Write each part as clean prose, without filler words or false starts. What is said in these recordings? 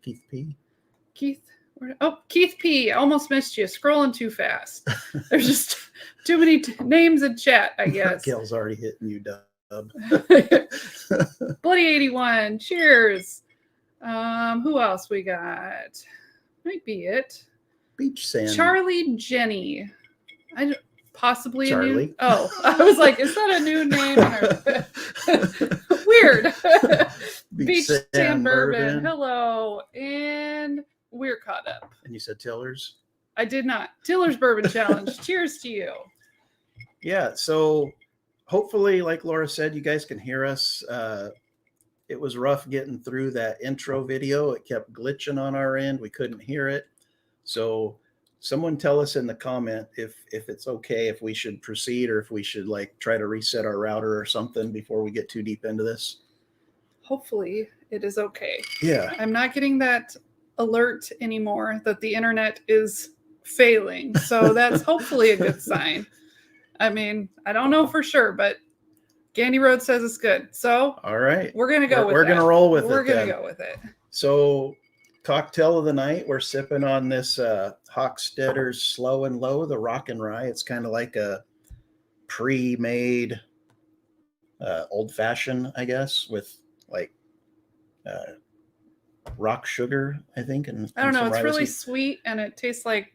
Keith P. Keith P. Almost missed you. Scrolling too fast. There's just too many names in chat, I guess. Gail's already hitting you, Dub. Bloody 81. Cheers. Who else we got? Might be it. Beach Sand. Charlie Jenny. Possibly Charlie. a new. Oh, I was like, is that a new name? Weird. Beach Sand Bourbon. Hello. And we're caught up. And you said Tiller's? I did not. Tiller's Bourbon Challenge. Cheers to you. Yeah. So hopefully, like Laura said, you guys can hear us. It was rough getting through that intro video. It kept glitching on our end. We couldn't hear it. So someone tell us in the comment if it's okay, if we should proceed or if we should like try to reset our router or something before we get too deep into this. Hopefully it is okay. Yeah. I'm not getting that alert anymore that the internet is failing. So that's hopefully a good sign. I mean, I don't know for sure, but Gandy Road says it's good. So all right. We're going to go with it. We're going to roll with it. We're going to go with it. So cocktail of the night, we're sipping on this Hochstetter's Slow and Low, the Rock and Rye. It's kind of like a pre-made old fashioned, I guess, with like rock sugar, I think. And I don't know. It's really sweet and it tastes like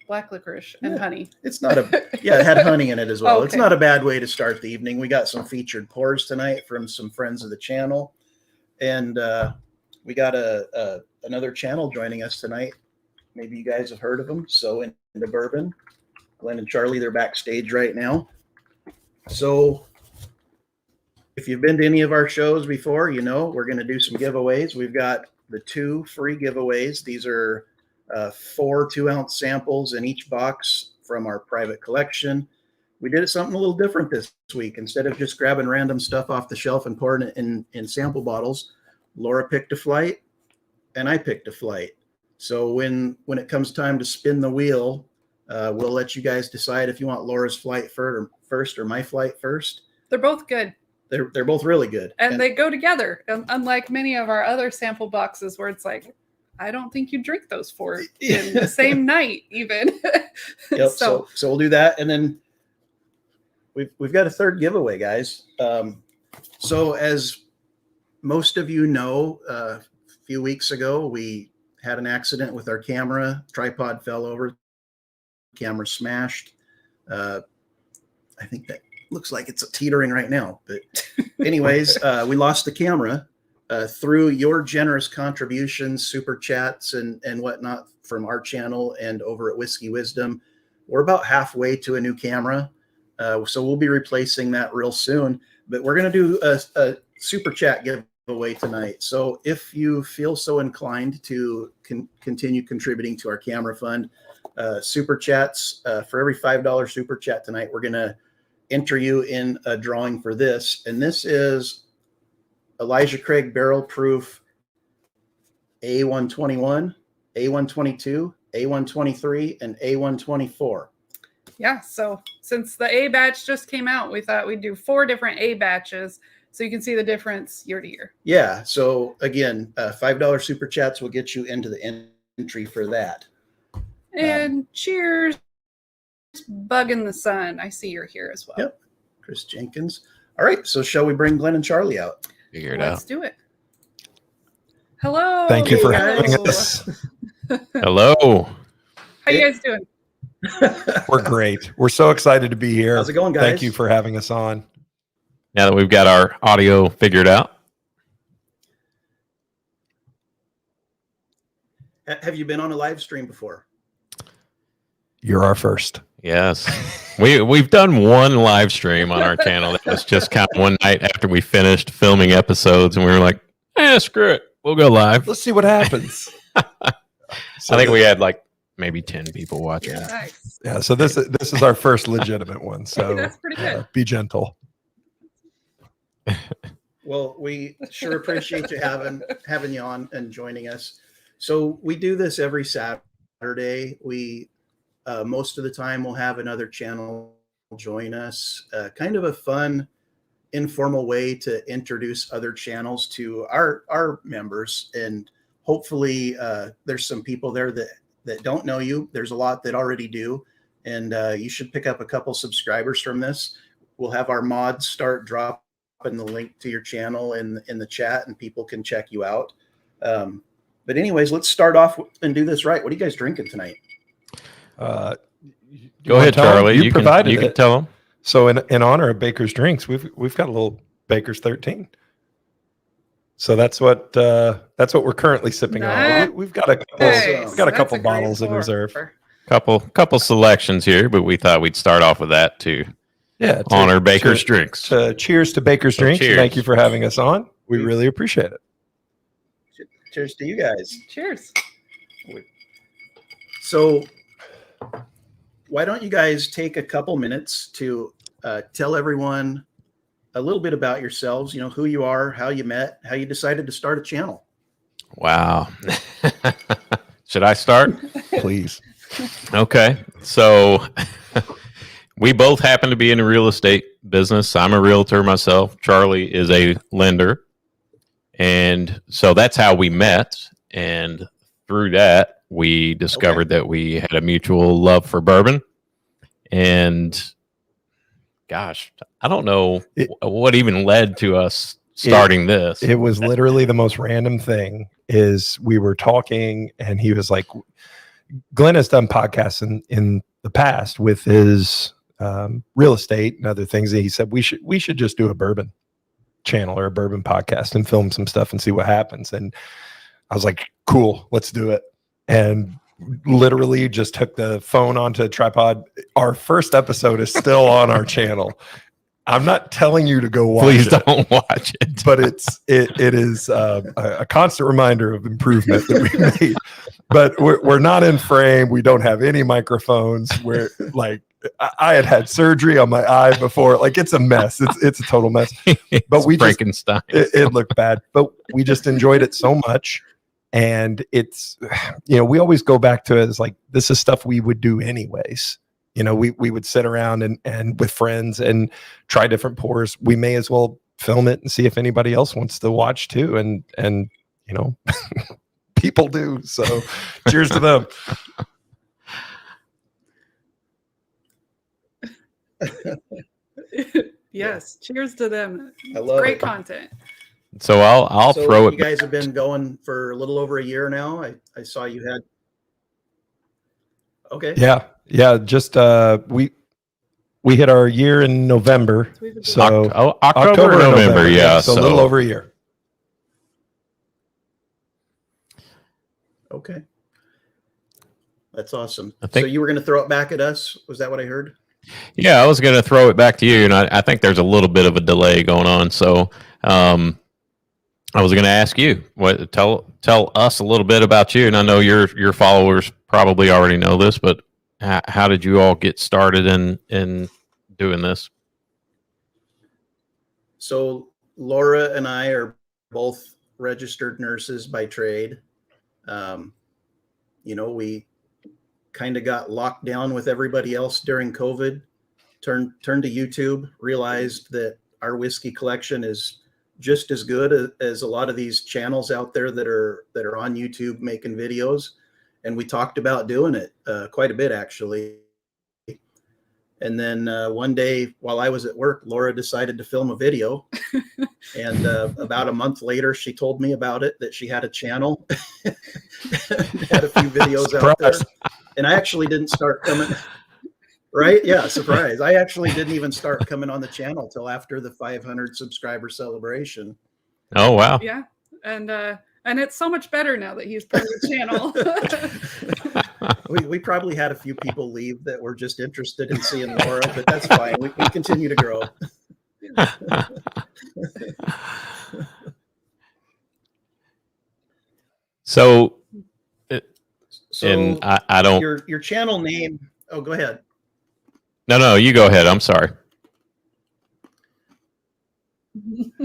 black licorice and honey. It's not it had honey in it as well. Okay. It's not a bad way to start the evening. We got some featured pours tonight from some friends of the channel. And we got another channel joining us tonight. Maybe you guys have heard of them. So into bourbon, Glenn and Charlie, they're backstage right now. So if you've been to any of our shows before, you know we're going to do some giveaways. We've got the 2 free giveaways. These are 4 2-ounce samples in each box from our private collection. We did something a little different this week. Instead of just grabbing random stuff off the shelf and pouring it in sample bottles, Laura picked a flight and I picked a flight. So when it comes time to spin the wheel, we'll let you guys decide if you want Laura's flight first or my flight first. They're both good. They're both really good. And they go together, unlike many of our other sample boxes where it's like, I don't think you drink those 4 in the same night even. Yep. So we'll do that. And then we've got a third giveaway, guys. So as most of you know, a few weeks ago, we had an accident with our camera. Tripod fell over. Camera smashed. I think that looks like it's teetering right now. But anyways, we lost the camera. Through your generous contributions, super chats and whatnot from our channel and over at Whiskey Wisdom, we're about halfway to a new camera. So we'll be replacing that real soon. But we're going to do a super chat giveaway tonight. So if you feel so inclined to continue contributing to our camera fund, super chats, for every $5 super chat tonight, we're going to enter you in a drawing for this. And this is Elijah Craig Barrel Proof A121, A122, A123, and A124. Yeah, so since the A batch just came out, we thought we'd do 4 different A batches so you can see the difference year to year. Yeah, so again, $5 super chats will get you into the entry for that. And cheers, Bug in the Sun. I see you're here as well. Yep, Chris Jenkins. All right, so shall we bring Glenn and Charlie out? Figure it out. Let's do it. Hello. Thank you for having us. Hello. How you guys doing? We're great. We're so excited to be here. How's it going, guys? Thank you for having us on. Now that we've got our audio figured out. Have you been on a live stream before? You're our first. Yes. We've done one live stream on our channel that was just kind of one night after we finished filming episodes and we were like, screw it. We'll go live. Let's see what happens. I think we had like maybe 10 people watching. Yeah. Nice. Yeah, so this is our first legitimate one. So That's pretty good. Be gentle. Well, we sure appreciate you having you on and joining us. So we do this every Saturday. We most of the time we'll have another channel join us. Kind of a fun informal way to introduce other channels to our members, and hopefully there's some people there that don't know you. There's a lot that already do, and you should pick up a couple subscribers from this. We'll have our mods start dropping the link to your channel in the chat, and people can check you out. But anyways, let's start off and do this right. What are you guys drinking tonight? Go ahead, Charlie. You provided can it. tell them. So in honor of Baker's Drinks, we've got a little Baker's 13. So that's what we're currently sipping on. We've got a couple bottles in reserve. Couple selections here, but we thought we'd start off with that too. Yeah, honor Baker's Drinks. Cheers to Baker's Drinks. Cheers. Thank you for having us on. We really appreciate it. Cheers to you guys. Cheers. So why don't you guys take a couple minutes to tell everyone a little bit about yourselves, you know, who you are, how you met, how you decided to start a channel. Wow. Should I start? Please. Okay. So we both happen to be in the real estate business. I'm a realtor myself. Charlie is a lender. And so that's how we met. And through that, we discovered that we had a mutual love for bourbon. And gosh, I don't know what even led to us starting this. It was literally the most random thing. Is we were talking and he was like, Glenn has done podcasts in the past with his real estate and other things. And he said, we should just do a bourbon channel or a bourbon podcast and film some stuff and see what happens. And I was like, cool, let's do it. And literally just took the phone onto a tripod. Our first episode is still on our channel. I'm not telling you to go watch Please it. Don't watch it. But it is a constant reminder of improvement that we made. But we're not in frame. We don't have any microphones. We're like, I had surgery on my eye before. Like, it's a mess. It's a total mess. But we Frankenstein. It looked bad. But we just enjoyed it so much. And it's, you know, we always go back to it as like, this is stuff we would do anyways. You know, we would sit around and with friends and try different pours. We may as well film it and see if anybody else wants to watch too. And you know, people do. So cheers to them. Yes. Cheers to them. I love Great it. content. So I'll throw it. You guys have been going for a little over a year now. I saw you had. Okay. Yeah. Just we hit our year in November. So October, November. Yeah. So a little over a year. Okay. That's awesome. I think, so you were going to throw it back at us? Was that what I heard? Yeah, I was going to throw it back to you, and I think there's a little bit of a delay going on. So I was going to ask you, tell us a little bit about you, and I know your followers probably already know this, but how did you all get started in doing this? So Laura and I are both registered nurses by trade. You know, we kind of got locked down with everybody else during COVID, turned to YouTube, realized that our whiskey collection is just as good as a lot of these channels out there that are on YouTube making videos. And we talked about doing it quite a bit, actually. And then one day while I was at work, Laura decided to film a video. And about a month later, she told me about it, that she had a channel, had a few videos out there. And I actually didn't start coming. Right? Yeah, surprise. I actually didn't even start coming on the channel till after the 500 subscriber celebration. Oh, wow. Yeah. And it's so much better now that he's part of the channel. We probably had a few people leave that were just interested in seeing Laura, but that's fine. We continue to grow. So and I don't. Your channel name. Oh, go ahead. No, you go ahead. I'm sorry.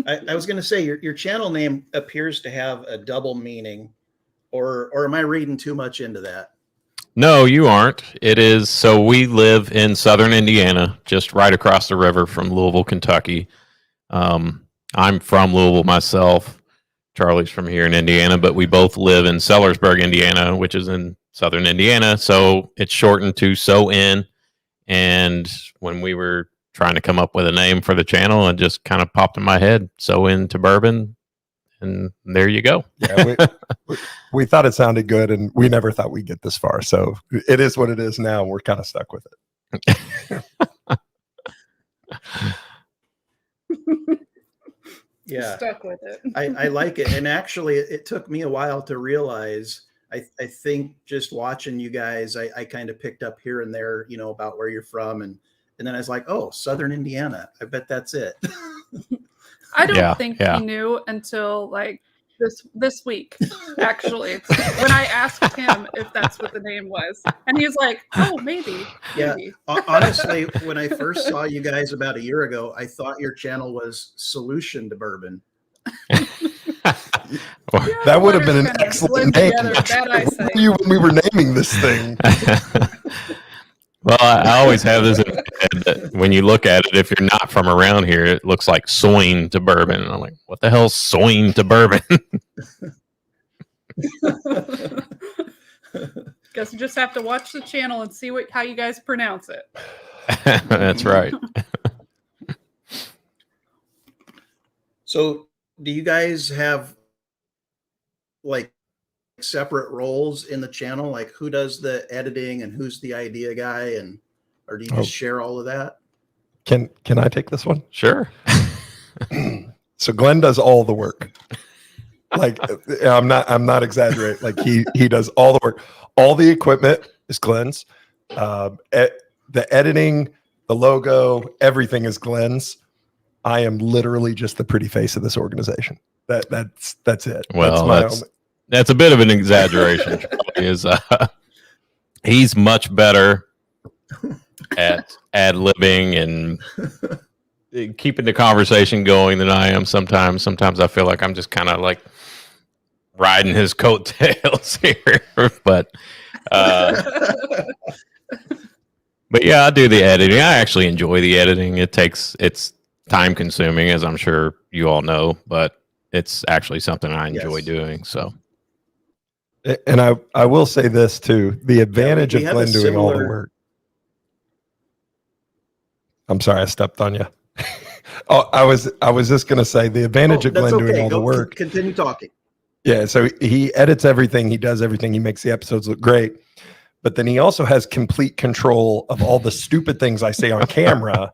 I was going to say your channel name appears to have a double meaning, or am I reading too much into that? No, you aren't. It is. So we live in southern Indiana, just right across the river from Louisville, Kentucky. I'm from Louisville myself. Charlie's from here in Indiana, but we both live in Sellersburg, Indiana, which is in southern Indiana. So it's shortened to So In. And when we were trying to come up with a name for the channel, it just kind of popped in my head. So Into Bourbon. And there you go. Yeah, we thought it sounded good, and we never thought we'd get this far. So it is what it is now. And we're kind of stuck with it. Yeah, Stuck with it. I like it. And actually, it took me a while to realize. I think just watching you guys, I kind of picked up here and there, about where you're from. And then I was like, oh, Southern Indiana. I bet that's it. I don't think he knew until like this week, actually, when I asked him if that's what the name was. And he was like, oh, maybe. Yeah. Honestly, when I first saw you guys about a year ago, I thought your channel was Solution to Bourbon. That would have been an excellent name. When we were naming this thing. Well, I always have this in my head that when you look at it, if you're not from around here, it looks like soin to bourbon. And I'm like, what the hell's soin to bourbon? Guess you just have to watch the channel and see how you guys pronounce it. That's right. So do you guys have like separate roles in the channel? Like who does the editing and who's the idea guy, or do you just share all of that? Can I take this one? Sure. So Glenn does all the work. Like I'm not exaggerating. Like he does all the work. All the equipment is Glenn's. The editing, the logo, everything is Glenn's. I am literally just the pretty face of this organization. That's it. Well, that's a bit of an exaggeration. He's much better at ad-libbing and keeping the conversation going than I am sometimes. Sometimes I feel like I'm just kind of like riding his coattails here. But yeah, I do the editing. I actually enjoy the editing. It's time consuming, as I'm sure you all know, but it's actually something I enjoy doing. So. And I will say this too, the advantage of Glenn doing all the work. I'm sorry, I stepped on you. I was just going to say the advantage of Glenn doing all the work. Continue talking. Yeah. So he edits everything. He does everything. He makes the episodes look great, but then he also has complete control of all the stupid things I say on camera.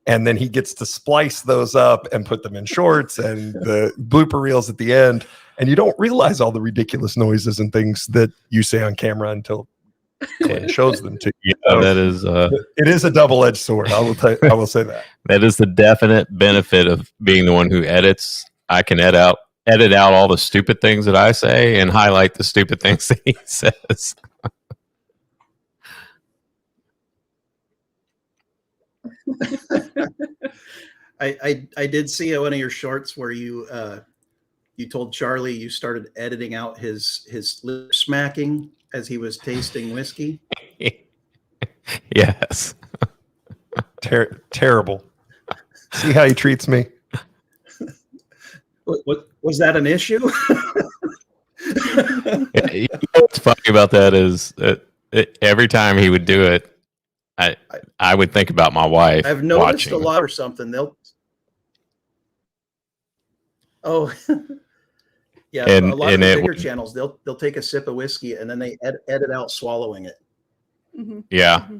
And then he gets to splice those up and put them in shorts and the blooper reels at the end. And you don't realize all the ridiculous noises and things that you say on camera until Glenn shows them to you. Yeah, that is. It is a double-edged sword. I will say that. That is the definite benefit of being the one who edits. I can edit out all the stupid things that I say and highlight the stupid things that he says. I did see one of your shorts where you told Charlie you started editing out his lip smacking as he was tasting whiskey. Yes. Terrible. See how he treats me. What was that an issue? What's funny about that is that every time he would do it, I would think about my wife. I've noticed watching. a lot or something. Yeah, a lot of the bigger channels, they'll take a sip of whiskey and then they edit out swallowing it. Mm-hmm. Yeah. Mm-hmm.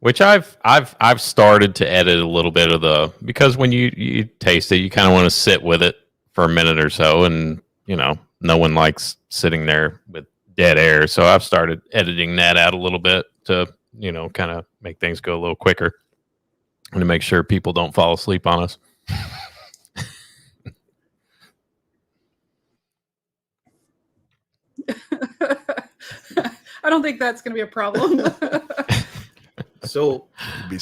Which I've started to edit a little bit of because when you taste it, you kind of want to sit with it for a minute or so, and no one likes sitting there with dead air. So I've started editing that out a little bit to kind of make things go a little quicker and to make sure people don't fall asleep on us. I don't think that's going to be a problem. So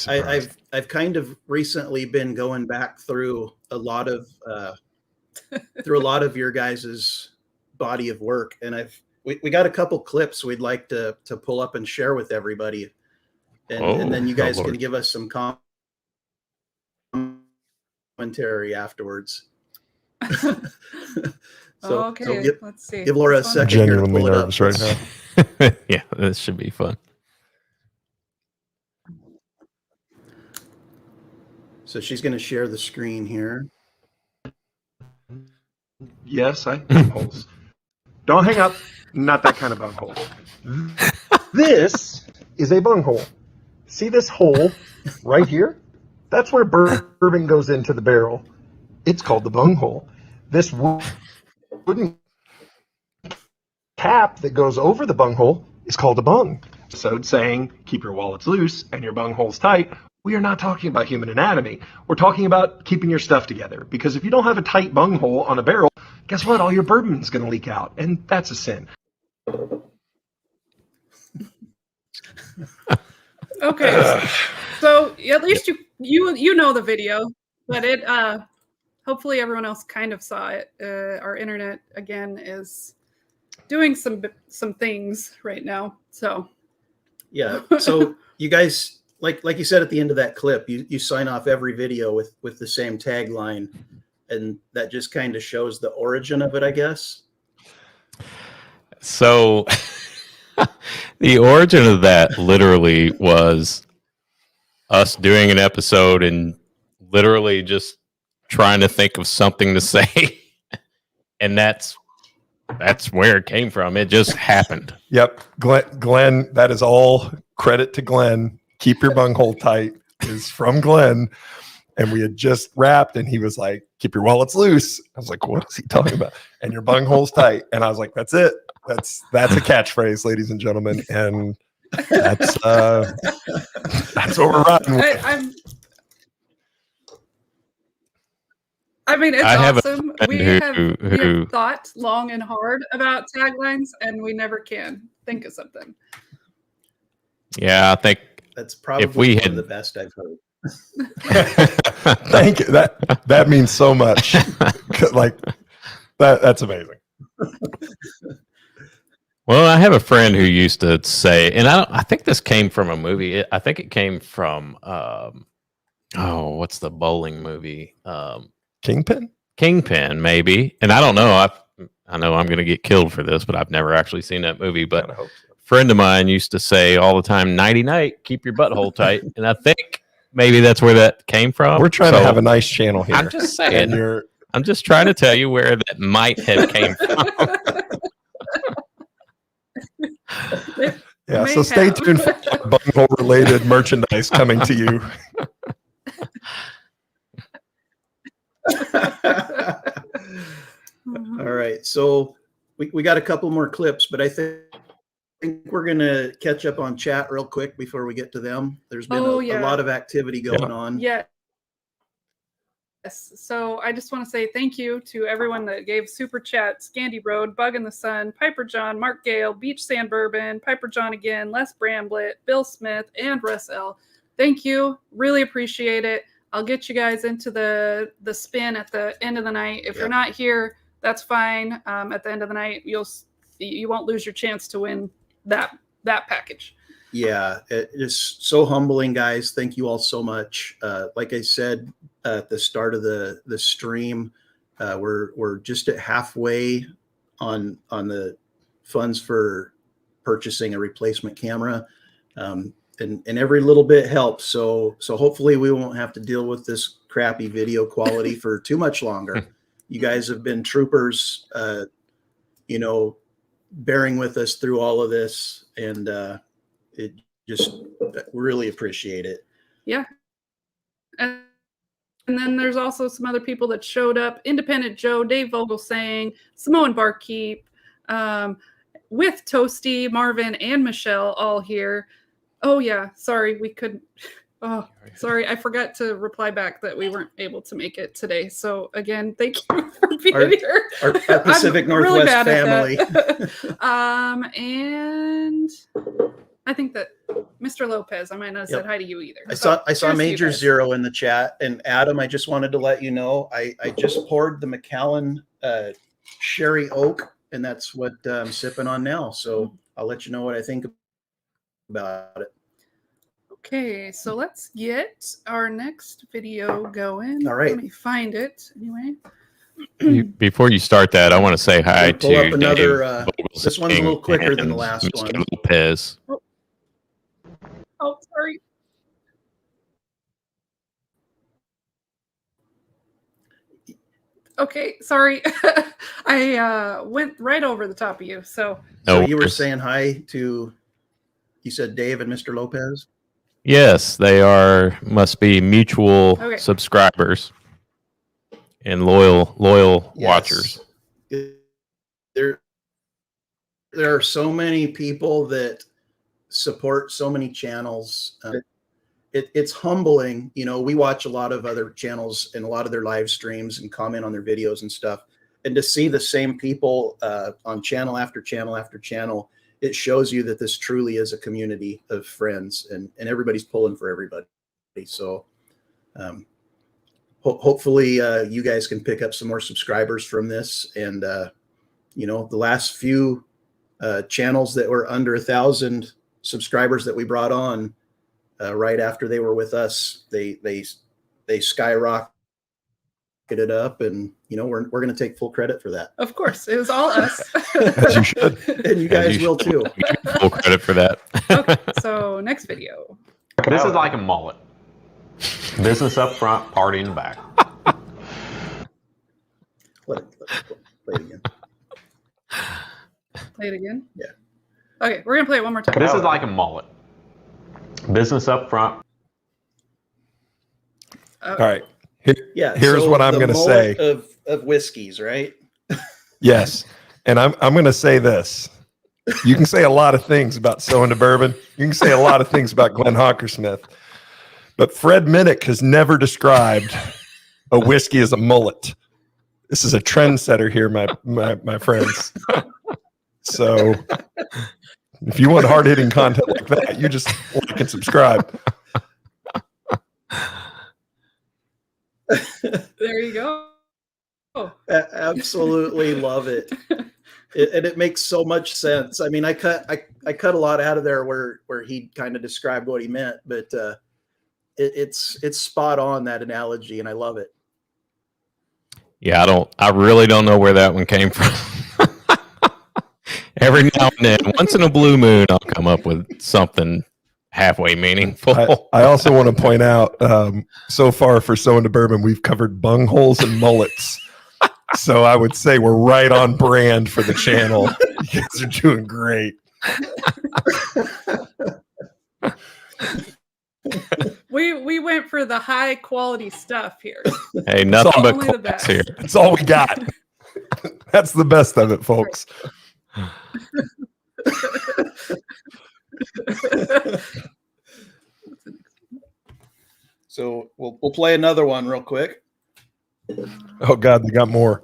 I've kind of recently been going back through a lot of your guys's body of work, and we got a couple clips we'd like to pull up and share with everybody, and then you guys can give us some comments commentary afterwards. Okay, let's see. Give Laura a This one? second here to Genuinely pull it up. nervous right now. Yeah, this should be fun. So she's going to share the screen here. Yes, I bungholes. Don't hang up. Not that kind of bunghole. This is a bunghole. See this hole right here? That's where bourbon goes into the barrel. It's called the bunghole. This wooden cap that goes over the bunghole is called a bung. So saying keep your wallets loose and your bungholes tight, we are not talking about human anatomy. We're talking about keeping your stuff together. Because if you don't have a tight bunghole on a barrel, guess what? All your bourbon's going to leak out. And that's a sin. Okay, so at least you know the video, but it hopefully everyone else kind of saw it. Our internet again is doing some things right now. So yeah. So you guys, like you said at the end of that clip, you sign off every video with the same tagline, and that just kind of shows the origin of it, I guess. So the origin of that literally was us doing an episode and literally just trying to think of something to say. And that's where it came from. It just happened. Yep. Glenn, that is all credit to Glenn. Keep your bunghole tight is from Glenn. And we had just wrapped and he was like, keep your wallets loose. I was like, what is he talking about? And your bunghole's tight. And I was like, that's it. That's a catchphrase, ladies and gentlemen. And that's what we're riding with. I mean, it's I have a awesome. friend We who- have thought long and hard about taglines, and we never can think of something. Yeah, I think That's probably If we one had- of the best I've heard. Thank you. That means so much. Like that's amazing. Well, I have a friend who used to say, and I think this came from a movie. I think it came from what's the bowling movie? Kingpin? Kingpin, maybe. And I don't know. I know I'm going to get killed for this, but I've never actually seen that movie. But Kinda hope so. a friend of mine used to say all the time, "Nighty night, keep your butthole tight." And I think maybe that's where that came from. We're trying to So, have a nice channel here. I'm just and saying. I'm just trying to tell you where that might have came from. yeah, May so stay have. tuned for bunghole related merchandise coming to you. All right. So we got a couple more clips, but I think we're going to catch up on chat real quick before we get to them. There's been a lot of activity going on. Yes. So I just want to say thank you to everyone that gave super chats: Scandy Road, Bug in the Sun, Piper John, Mark Gale, Beach Sand Bourbon, Piper John again, Les Bramblett, Bill Smith, and Russ L. Thank you. Really appreciate it. I'll get you guys into the spin at the end of the night. If you're not here, that's fine. At the end of the night, you won't lose your chance to win that package. Yeah, it is so humbling, guys. Thank you all so much. Like I said at the start of the stream, we're just at halfway on the funds for purchasing a replacement camera, and every little bit helps. So hopefully we won't have to deal with this crappy video quality for too much longer. You guys have been troopers, bearing with us through all of this, and it just really appreciate it. Yeah. And then there's also some other people that showed up: Independent Joe, Dave Vogel saying, Samoan Barkeep, with Toasty, Marvin, and Michelle all here. Oh yeah, sorry, we couldn't. Oh, sorry, I forgot to reply back that we weren't able to make it today. So again, thank you for being here. Our Pacific Northwest family. And I think that Mr. Lopez, I might not have said hi to you either. I saw Major Zero in the chat, and Adam, I just wanted to let you know I just poured the Macallan Sherry Oak, and that's what I'm sipping on now. So I'll let you know what I think about it. Okay, so let's get our next video going. All right. Let me find it anyway. Before you start that, I want to say hi We'll pull up to another, Dave this one's a little quicker than the and last Mr. one. Lopez. Oh, sorry. Okay, sorry. I went right over the top of you. So So No you were worries. saying hi to, you said Dave and Mr. Lopez? Yes, they must be mutual subscribers and loyal watchers. There are so many people that support so many channels. It's humbling. You know, we watch a lot of other channels and a lot of their live streams and comment on their videos and stuff. And to see the same people on channel after channel after channel, it shows you that this truly is a community of friends, and everybody's pulling for everybody. So hopefully you guys can pick up some more subscribers from this. And, you know, the last few channels that were under 1,000 subscribers that we brought on right after they were with us, they skyrocketed up, and you know we're going to take full credit for that. of course, it was all us. As you should. And you guys will too. Full credit for that. Okay, so next video. This is like a mullet. Business up front, party in the back. Play it again. Play it again? Yeah. Okay, we're going to play it one more time. This is like a mullet. Business up front. All right. Yeah. Here's so what I'm the going to say. mullet of whiskeys, right? Yes. And I'm going to say this. You can say a lot of things about So Into Bourbon. You can say a lot of things about Glenn Hockersmith. But Fred Minnick has never described a whiskey as a mullet. This is a trendsetter here, my friends. So if you want hard-hitting content like that, you just like and subscribe. There you go. Absolutely love it. And it makes so much sense. I mean, I cut a lot out of there where he kind of described what he meant, but it's spot on, that analogy, and I love it. Yeah, I really don't know where that one came from. Every now and then, once in a blue moon, I'll come up with something halfway meaningful. I also want to point out, so far for So Into Bourbon, we've covered bungholes and mullets. So I would say we're right on brand for the channel. You guys are doing great. We went for the high quality stuff here. Hey, nothing but only the class best. here. That's all we got. That's the best of it, folks. So we'll play another one real quick. Oh God, they got more.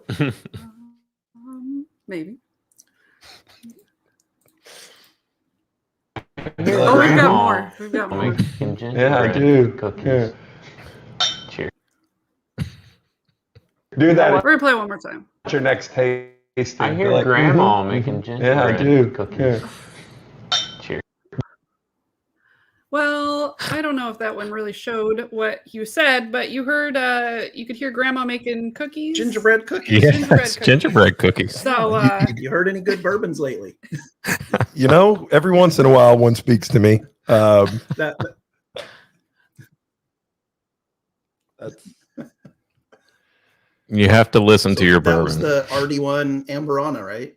Maybe. Oh, we've got more. We've got more. Yeah, I do. Cookies. Cheers. Do that We're gonna play it one more time. at your next tasting. I hear Like, Grandma making gingerbread Yeah, I do. cookies. Yeah. Cheers. Well, I don't know if that one really showed what you said, but you heard you could hear Grandma making cookies. Gingerbread cookies. Yes, gingerbread cookies. So You heard any good bourbons lately? You know, every once in a while, one speaks to me. That You have to listen to your that was bourbon. the RD1 Amberana, right?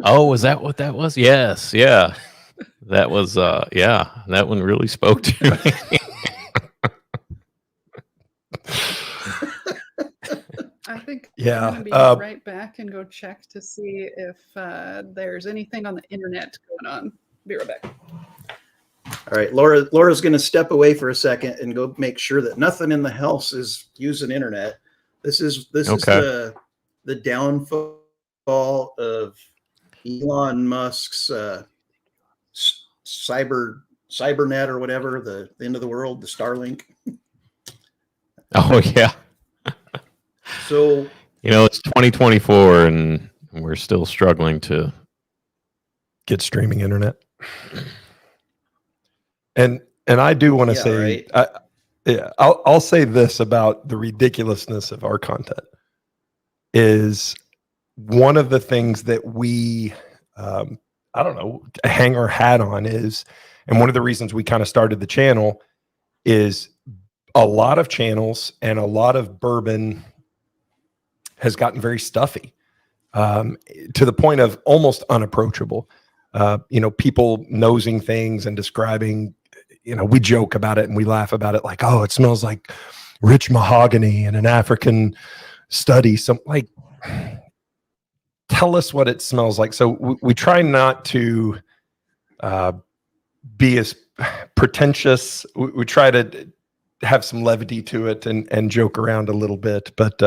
Oh, was that what that was? Yes, yeah. That was yeah, that one really spoke to me. I think Yeah, I'm gonna be right back and go check to see if there's anything on the internet going on. Be right back. All right, Laura's going to step away for a second and go make sure that nothing in the house is using internet. This is the downfall of Elon Musk's cybernet or whatever, the end of the world, the Starlink. Oh yeah. So You know, it's 2024 and we're still struggling to get streaming internet. And I do want to Yeah, say, right. I'll say this about the ridiculousness of our content is one of the things that we, I don't know, hang our hat on is, and one of the reasons we kind of started the channel is a lot of channels and a lot of bourbon has gotten very stuffy, to the point of almost unapproachable. People nosing things and describing, we joke about it and we laugh about it like, oh, it smells like rich mahogany in an African study. Some like, tell us what it smells like. So we try not to be as pretentious. We try to have some levity to it and joke around a little bit. But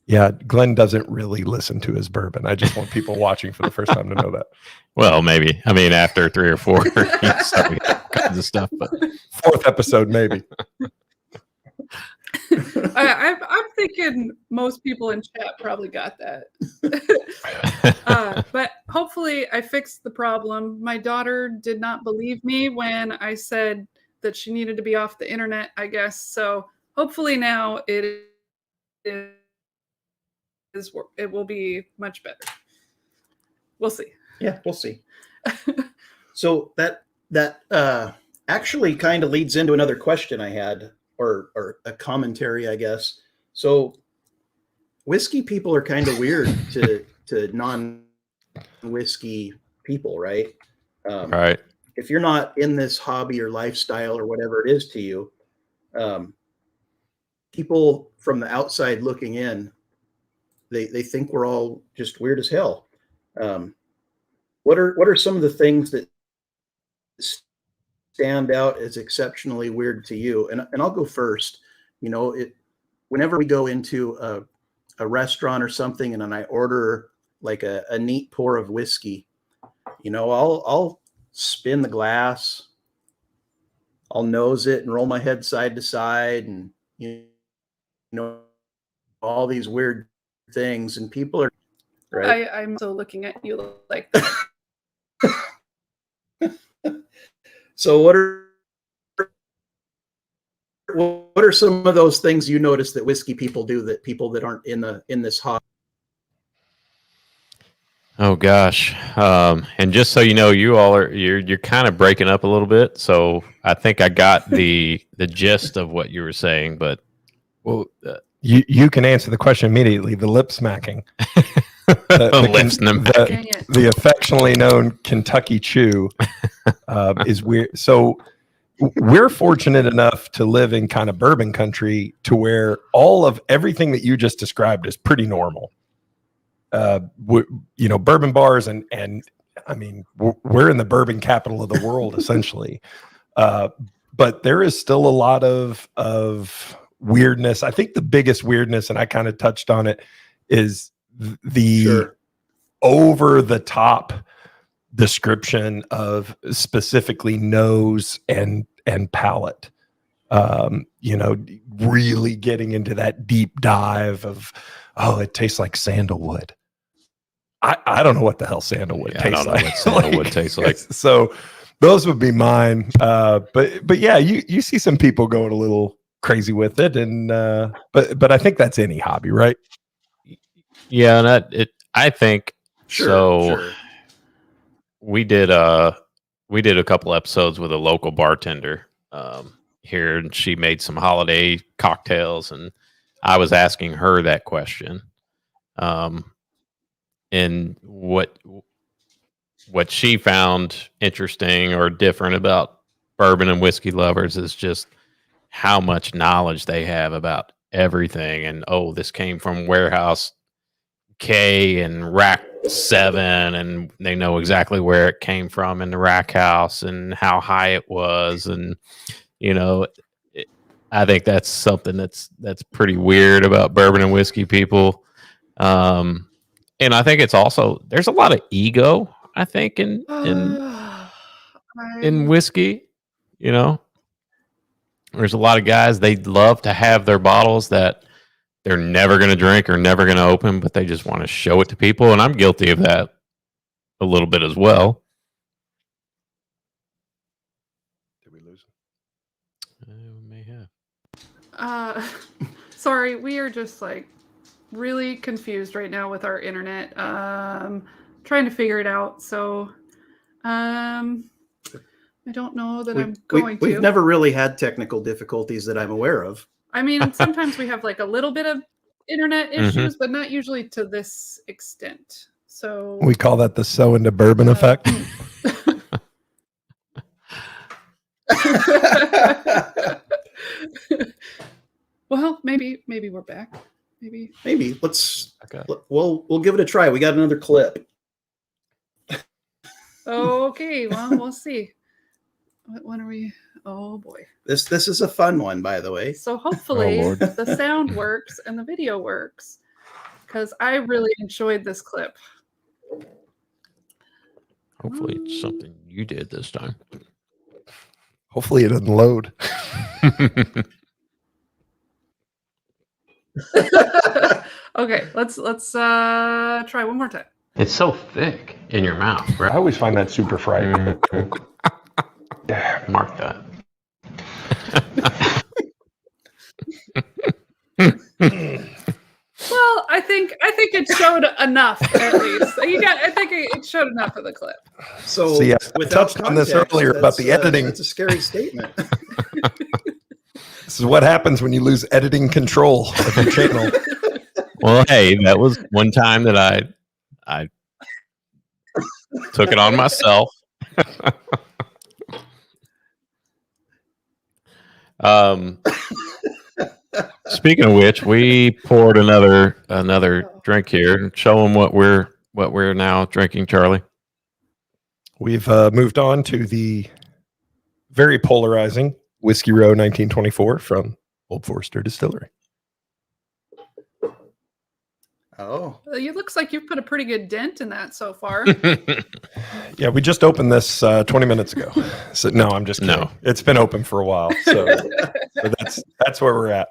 yeah, Glenn doesn't really listen to his bourbon. I just want people watching for the first time to know that. Well, maybe. I mean, after 3 or 4, you start with all kinds of stuff. But 4th episode, maybe. I'm thinking most people in chat probably got that. But hopefully I fixed the problem. My daughter did not believe me when I said that she needed to be off the internet, I guess. So hopefully now it will be much better. We'll see. Yeah, we'll see. So that actually kind of leads into another question I had, or a commentary, I guess. So whiskey people are kind of weird to non-whiskey people, right? right. If you're not in this hobby or lifestyle or whatever it is to you, people from the outside looking in, they think we're all just weird as hell. What are some of the things that stand out as exceptionally weird to you? And I'll go first. Whenever we go into a restaurant or something, and then I order like a neat pour of whiskey, I'll spin the glass, I'll nose it and roll my head side to side, and all these weird things, and people are right. I'm so looking at you like that. So what are some of those things you notice that whiskey people do that people that aren't in this hobby? Oh gosh. And just so you know, you're kind of breaking up a little bit. So I think I got the gist of what you were saying, but well, you can answer the question immediately. The lip smacking. The affectionately known Kentucky Chew is weird. So we're fortunate enough to live in kind of bourbon country to where all of everything that you just described is pretty normal. Bourbon bars and I mean, we're in the bourbon capital of the world essentially. But there is still a lot of weirdness. I think the biggest weirdness, and I kind of touched on it, is the over the top description of specifically nose and palate. Really getting into that deep dive of, oh, it tastes like sandalwood. I don't know what the hell sandalwood tastes like. What sandalwood tastes like. So those would be mine. But yeah, you see some people going a little crazy with it, and but I think that's any hobby, right? Yeah, and I think so. Sure. We did a couple episodes with a local bartender here, and she made some holiday cocktails, and I was asking her that question. And what she found interesting or different about bourbon and whiskey lovers is just how much knowledge they have about everything. And this came from warehouse K and rack 7, and they know exactly where it came from in the rack house and how high it was. And I think that's something that's pretty weird about bourbon and whiskey people. And I think it's also, there's a lot of ego, I think, in whiskey. There's a lot of guys, they love to have their bottles that they're never going to drink or never going to open, but they just want to show it to people. And I'm guilty of that a little bit as well. Sorry, we are just like really confused right now with our internet. Trying to figure it out. So, I don't know that I'm going to. We've never really had technical difficulties that I'm aware of. I mean, sometimes we have like a little bit of internet issues, but not usually to this extent. So We call that the so into bourbon effect. Well, maybe we're back. Maybe let's. Okay. We'll give it a try. We got another clip. Okay, well, we'll see. When are we? Oh boy. This is a fun one, by the way. So hopefully Lord. the sound works and the video works, because I really enjoyed this clip. Hopefully it's something you did this time. Hopefully it doesn't load. Okay, let's try one more time. It's so thick in your mouth, I right? always find that super frightening. Mark that. Well, I think it showed enough at least. I think it showed enough of the clip. So yeah, I without touched on this context, earlier about the editing. That's a scary statement. This is what happens when you lose editing control of your channel. Well, hey, that was one time that I took it on myself. Speaking of which, we poured another drink here. Show them what we're now drinking, Charlie. We've moved on to the very polarizing Whiskey Row 1924 from Old Forester Distillery. Oh, It looks like you've put a pretty good dent in that so far. Yeah, we just opened this 20 minutes ago. So no, I'm just kidding. No. It's been open for a while. So that's where we're at.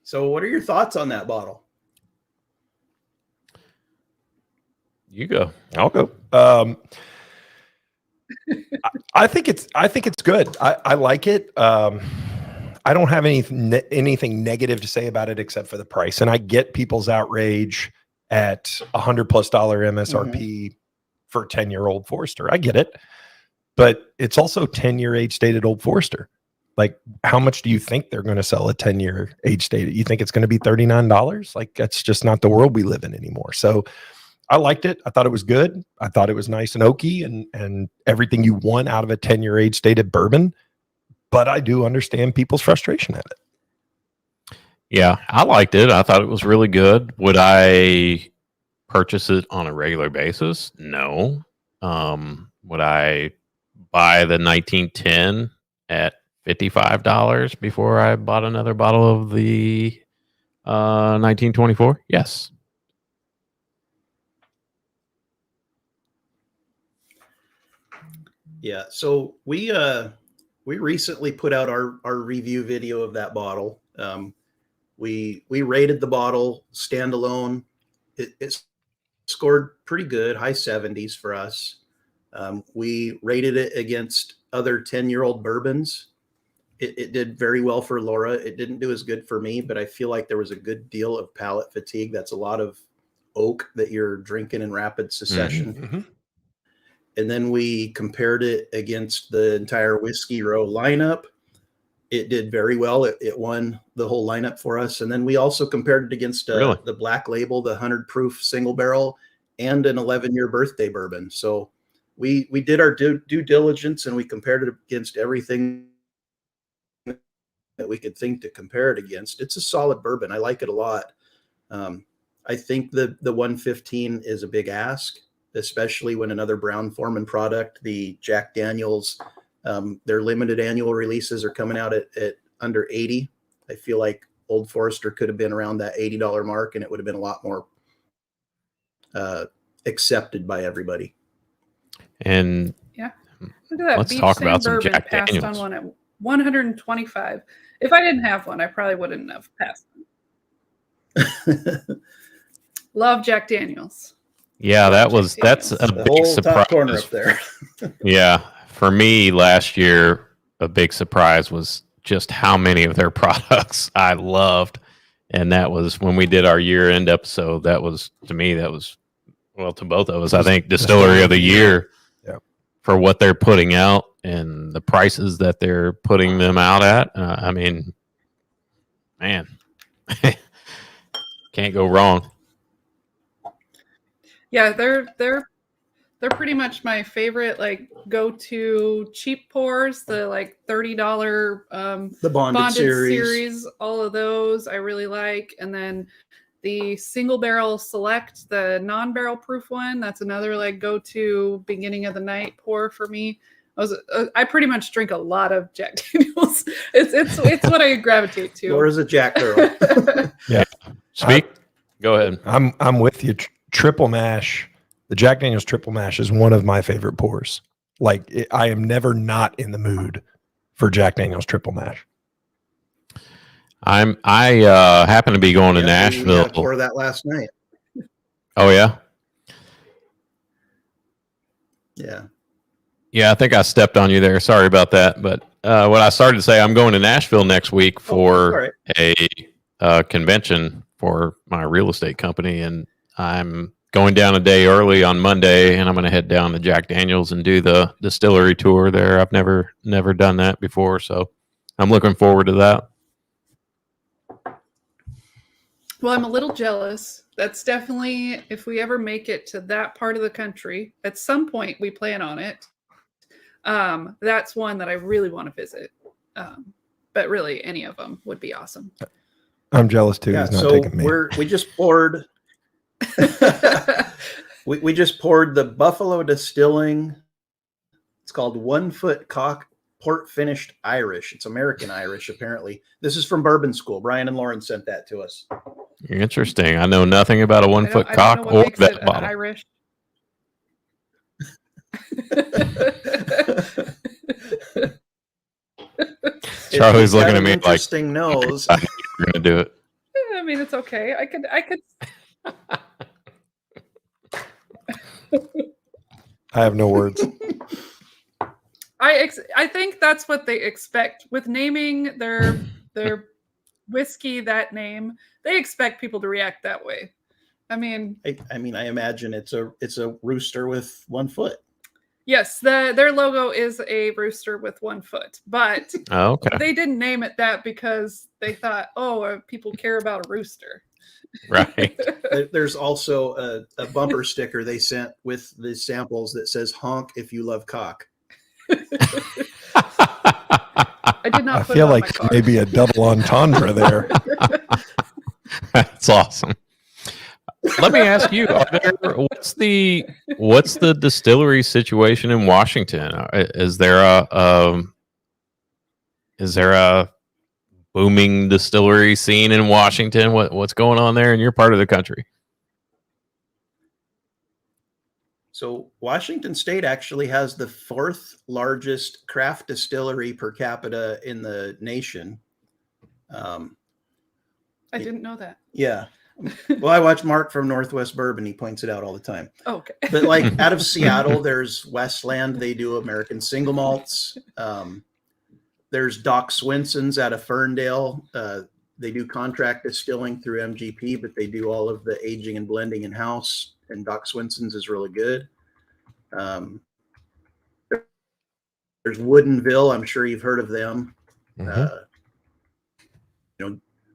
so what are your thoughts on that bottle? You go. I'll go. I think it's good. I like it. I don't have anything negative to say about it except for the price. And I get people's outrage at $100+ MSRP for a 10-year-old Forester. I get it, but it's also 10-year age stated Old Forester. Like, how much do you think they're going to sell a 10-year age stated? You think it's going to be $39? Like, that's just not the world we live in anymore. So I liked it. I thought it was good. I thought it was nice and oaky and everything you want out of a 10-year age stated bourbon. But I do understand people's frustration at it. Yeah, I liked it. I thought it was really good. Would I purchase it on a regular basis? No. Would I buy the 1910 at $55 before I bought another bottle of the 1924? Yes. Yeah. So we recently put out our review video of that bottle. We rated the bottle standalone. It scored pretty good, high 70s for us. We rated it against other 10-year-old bourbons. It did very well for Laura. It didn't do as good for me, but I feel like there was a good deal of palate fatigue. That's a lot of oak that you're drinking in rapid succession. Mm-hmm. And then we compared it against the entire Whiskey Row lineup. It did very well. It won the whole lineup for us. And then we also compared it against the Black Label, the 100 proof single barrel, and an 11-year birthday bourbon. So we did our due diligence, and we compared it against everything that we could think to compare it against. It's a solid bourbon. I like it a lot. I think the 115 is a big ask, especially when another Brown-Forman product, the Jack Daniel's, their limited annual releases are coming out at under 80. I feel like Old Forester could have been around that $80 mark, and it would have been a lot more accepted by everybody. And yeah, look at that. Let's Beach talk Sand about some bourbon Jack passed Daniels. on one at 125. If I didn't have one, I probably wouldn't have passed. Love Jack Daniels. yeah, that's a The big whole top surprise. corner up there. Yeah, for me last year, a big surprise was just how many of their products I loved. And that was when we did our year-end episode. That was, to me, well, to both of us, I think, Distillery of the Year for what they're putting out and the prices that they're putting them out at. I mean, man, can't go wrong. Yeah, they're pretty much my favorite, like, go-to cheap pours. The like $30 The bonded series, all of those I really like. And then the single barrel select, the non-barrel proof one, that's another like go-to beginning of the night pour for me. I pretty much drink a lot of Jack Daniels. It's what I gravitate to. Or is a Jack girl? Yeah. Go ahead. I'm with you. Triple mash. The Jack Daniels triple mash is one of my favorite pours. Like, I am never not in the mood for Jack Daniels triple mash. I happen to be going to Nashville. Pour that last night. Oh yeah. Yeah, I think I stepped on you there. Sorry about that. But what I started to say, I'm going to Nashville next week for a convention for my real estate company, and I'm going down a day early on Monday, and I'm going to head down to Jack Daniels and do the distillery tour there. I've never done that before, so I'm looking forward to that. Well, I'm a little jealous. That's definitely, if we ever make it to that part of the country, at some point we plan on it. That's one that I really want to visit. But really, any of them would be awesome. I'm jealous too. Yeah, He's not so taking me. we just poured. we just poured the Buffalo Distilling. It's called 1 Foot Cock Port Finished Irish. It's American Irish, apparently. This is from Bourbon School. Brian and Lauren sent that to us. Interesting. I know nothing about a 1 foot cock or that bottle. Irish. Charlie's looking at me like, interesting nose. You're going to do it. I mean, it's okay. I could. I have no words. I think that's what they expect with naming their whiskey that name. They expect people to react that way. I mean, I imagine it's a rooster with 1 foot. Yes, their logo is a rooster with 1 foot, but they didn't name it that because they thought, people care about a rooster. Right. There's also a bumper sticker they sent with the samples that says "honk if you love cock." I did not. I feel like maybe a double entendre there. That's awesome. Let me ask you: what's the distillery situation in Washington? Is there a booming distillery scene in Washington? What's going on there in your part of the country? So Washington State actually has the 4th largest craft distillery per capita in the nation. I didn't know that. Yeah. Well, I watch Mark from Northwest Bourbon. He points it out all the time. Okay. But like out of Seattle, there's Westland. They do American single malts. There's Doc Swinson's out of Ferndale. They do contract distilling through MGP, but they do all of the aging and blending in-house. And Doc Swinson's is really good. There's Woodinville. I'm sure you've heard of them. Mm-hmm.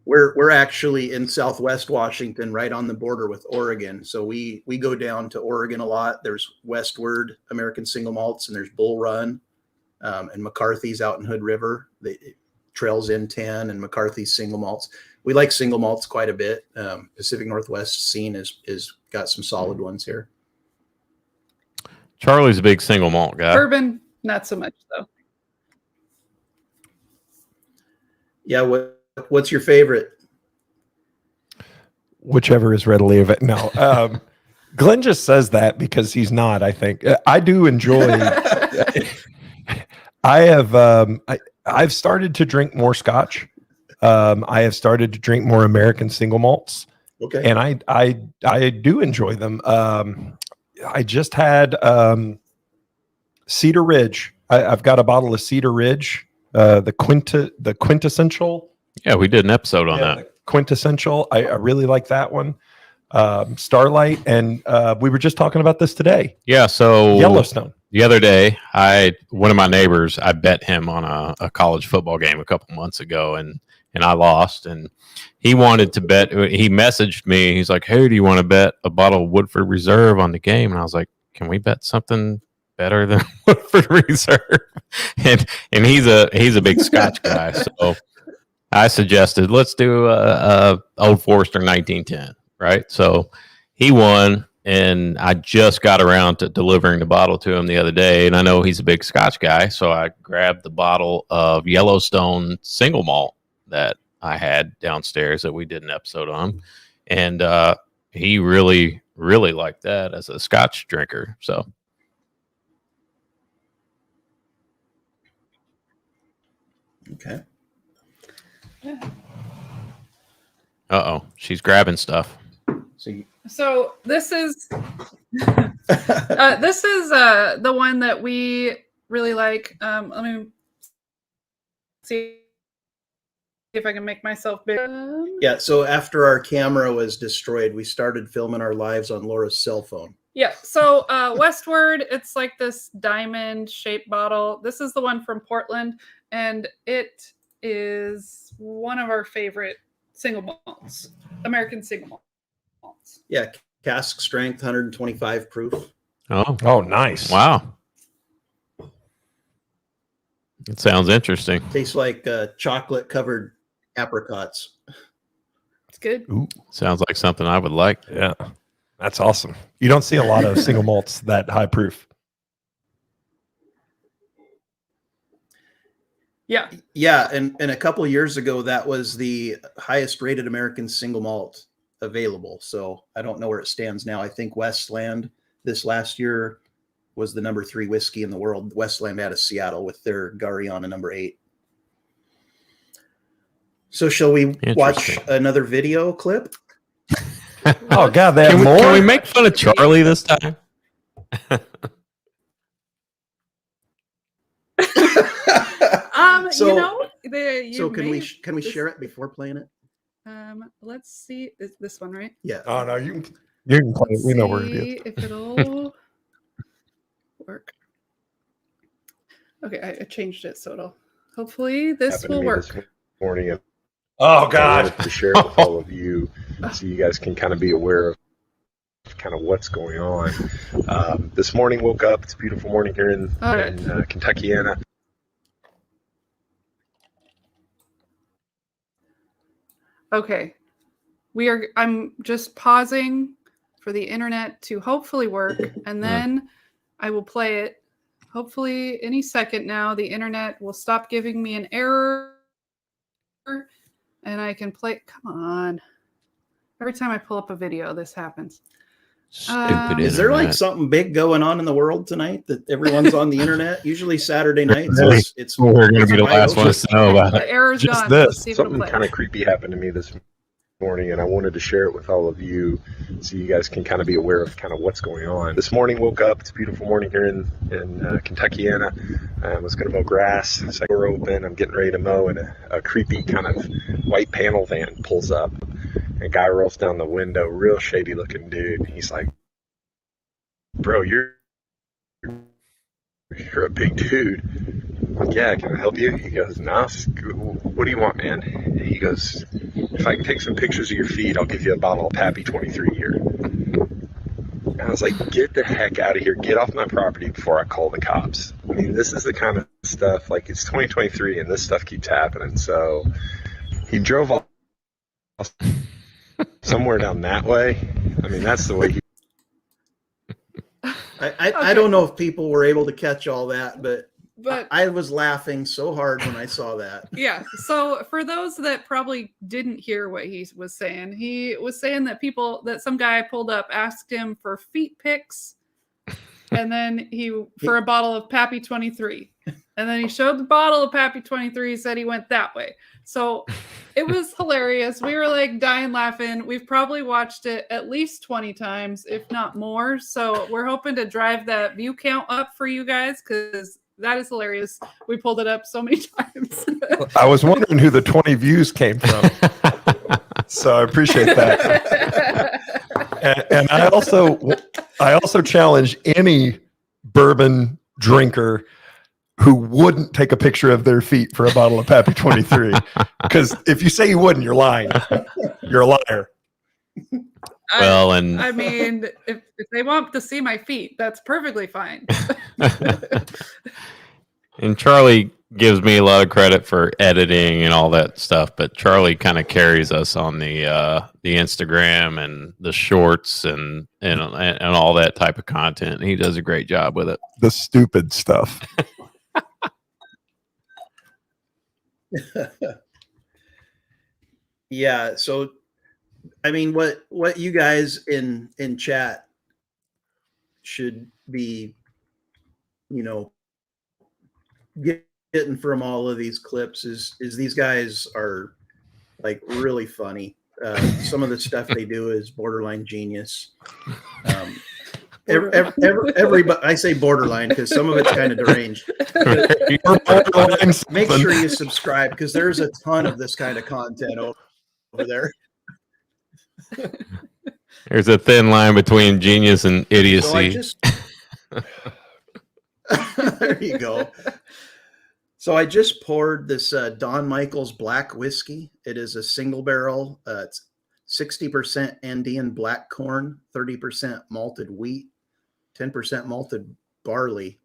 We're actually in Southwest Washington, right on the border with Oregon. So we go down to Oregon a lot. There's Westward American Single Malts, and there's Bull Run, and McCarthy's out in Hood River. Trails in 10 and McCarthy's Single Malts. We like single malts quite a bit. Pacific Northwest scene is got some solid ones here. Charlie's a big single malt guy. Bourbon, not so much though. Yeah, what's your favorite? Whichever is readily available. No, Glenn just says that because he's not. I think I do enjoy. I've started to drink more Scotch. I have started to drink more American single malts. Okay, and I do enjoy them. I just had Cedar Ridge. I've got a bottle of Cedar Ridge the quintessential. Yeah, we did an episode on that. The quintessential. I really like that one. Starlight, and we were just talking about this today. Yeah, so Yellowstone. The other day, one of my neighbors, I bet him on a college football game a couple months ago, and I lost. And he wanted to bet. He messaged me. He's like, "Hey, do you want to bet a bottle of Woodford Reserve on the game?" And I was like, "Can we bet something better than Woodford Reserve?" And he's a big Scotch guy, so I suggested let's do Old Forester 1910. Right, so he won. And I just got around to delivering the bottle to him the other day. And I know he's a big Scotch guy. So I grabbed the bottle of Yellowstone single malt that I had downstairs that we did an episode on. And he really, really liked that as a Scotch drinker. So. Okay. Uh-oh. She's grabbing stuff. So this is the one that we really like. Let me see if I can make myself big. Yeah, so after our camera was destroyed, we started filming our lives on Laura's cell phone. Yeah, so Westward, it's like this diamond shaped bottle. This is the one from Portland, and it is one of our favorite single malts, American single malts. Yeah, cask strength, 125 proof. Oh, nice. Wow. It sounds interesting. Tastes like chocolate covered apricots. It's good. Ooh. Sounds like something I would like. Yeah, that's awesome. You don't see a lot of single malts that high proof. Yeah. Yeah, and a couple of years ago, that was the highest rated American single malt available. So I don't know where it stands now. I think Westland this last year was the number 3 whiskey in the world. Westland out of Seattle with their Gariana number 8. So shall we watch another video clip? Oh God, they have more? Can we make fun of Charlie this time? So, can we share it before playing it? Let's see. Is this one right? Yeah. Oh no, you can play it. We know where it is. If it'll work. Okay, I changed it, so it'll hopefully this will work. This morning, Oh I God, wanted to share it with all of you, so you guys can kind of be aware of kind of what's going on. This morning, woke up. It's a beautiful morning here in Kentuckiana. Okay, I'm just pausing for the internet to hopefully work, and then I will play it. Hopefully, any second now, the internet will stop giving me an error, and I can play. Come on! Every time I pull up a video, this happens. Stupid Is there like something big going on in the world tonight that everyone's on the internet? Usually Saturday nights, it's we're going to be the last ones to know about The it. error's Just gone. this. Let's see if it'll Something play. kind of creepy happened to me this morning, and I wanted to share it with all of you, so you guys can kind of be aware of kind of what's going on. This morning, woke up. It's a beautiful morning here in Kentuckiana. I was going to mow grass. So door open. I'm getting ready to mow, and a creepy kind of white panel van pulls up. And a guy rolls down the window, real shady looking dude. He's like, "Bro, you're a big dude." I'm like, "Yeah, can I help you?" He goes, "No, what do you want, man?" He goes, "If I can take some pictures of your feet, I'll give you a bottle of Pappy 23 here." And I was like, "Get the heck out of here. Get off my property before I call the cops." I mean, this is the kind of stuff, like, it's 2023 and this stuff keeps happening. So he drove off somewhere down that way. I mean, that's the way he... I don't know if people were able to catch all that, but But I was laughing so hard when I saw that. yeah, so for those that probably didn't hear what he was saying that some guy pulled up, asked him for feet pics, and then for a bottle of Pappy 23. And then he showed the bottle of Pappy 23, said he went that way. So it was hilarious. We were like dying laughing. We've probably watched it at least 20 times, if not more. So we're hoping to drive that view count up for you guys, because That is hilarious. We pulled it up so many times. I was wondering who the 20 views came from. So I appreciate that. And I also challenge any bourbon drinker who wouldn't take a picture of their feet for a bottle of Pappy 23. Because if you say you wouldn't, you're lying. You're a liar. Well, I mean, if they want to see my feet, that's perfectly fine. and Charlie gives me a lot of credit for editing and all that stuff, but Charlie kind of carries us on the Instagram and the shorts and all that type of content. He does a great job with it. The stupid stuff. Yeah. So, I mean, what you guys in chat should be, getting from all of these clips is these guys are like really funny. Some of the stuff they do is borderline genius. Everybody, I say borderline because some of it's kind of deranged. Make sure you subscribe because there's a ton of this kind of content over there. There's a thin line between genius and idiocy. There you go. So I just poured this Don Michael's Black Whiskey. It is a single barrel. It's 60% Andean black corn, 30% malted wheat, 10% malted barley.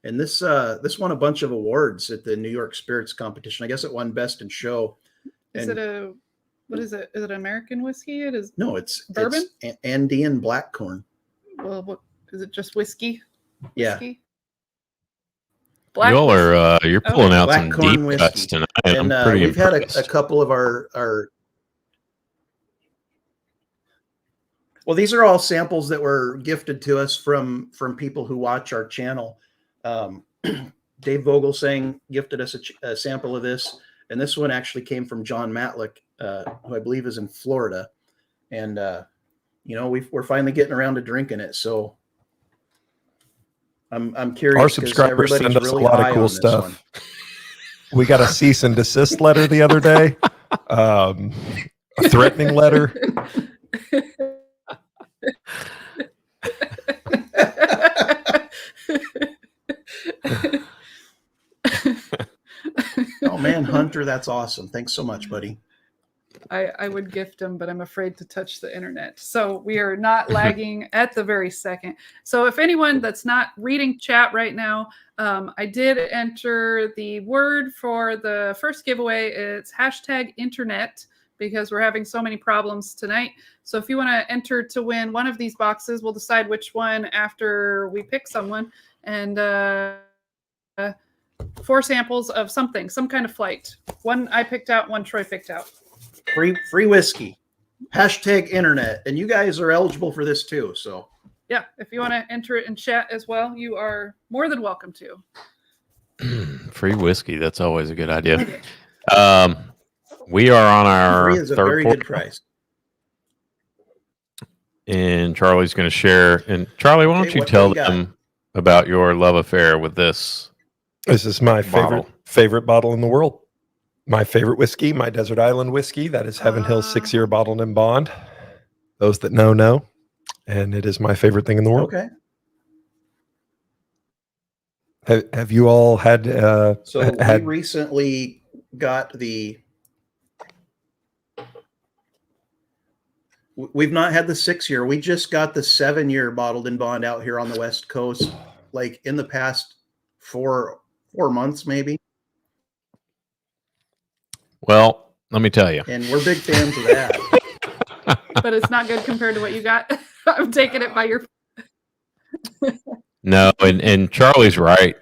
And this won a bunch of awards at the New York Spirits competition. I guess it won best in show. What is it? Is it American whiskey? It is. No, it's bourbon. It's Andean black corn. Well, what is it? Just whiskey? Yeah. Whiskey? Y'all are you're pulling out black some corn deep whiskey. cuts tonight. And I'm pretty we've had impressed. a couple of our. Well, these are all samples that were gifted to us from people who watch our channel. Dave Vogelsang gifted us a sample of this, and this one actually came from John Matlick, who I believe is in Florida. And we're finally getting around to drinking it. So I'm curious. Our subscribers send us really a lot of cool stuff. We got a cease and desist letter the other day, a threatening letter. Oh man, Hunter, that's awesome. Thanks so much, buddy. I would gift them, but I'm afraid to touch the internet. So we are not lagging at the very second. So if anyone that's not reading chat right now, I did enter the word for the first giveaway. It's #internet because we're having so many problems tonight. So if you want to enter to win one of these boxes, we'll decide which one after we pick someone. And 4 samples of something, some kind of flight. One I picked out, one Troy picked out. Free whiskey. #internet. And you guys are eligible for this too. So yeah, if you want to enter it in chat as well, you are more than welcome to. Free whiskey. That's always a good idea. We are on our free is a third very quarter, good price. and Charlie's going to share. And Charlie, why don't Okay, you what tell do you got? them about your love affair with this? This is my Bottle. favorite bottle in the world. My favorite whiskey, my Desert Island whiskey. That is Heaven Hill 6-year bottled in bond. Those that know. And it is my favorite thing in the world. Okay. Have you all had? So we recently got we've not had the 6-year. We just got the 7-year bottled in bond out here on the West Coast, like in the past 4 months, maybe. Well, let me tell you. And we're big fans of that. But it's not good compared to what you got. I'm taking it by your. No, and Charlie's right.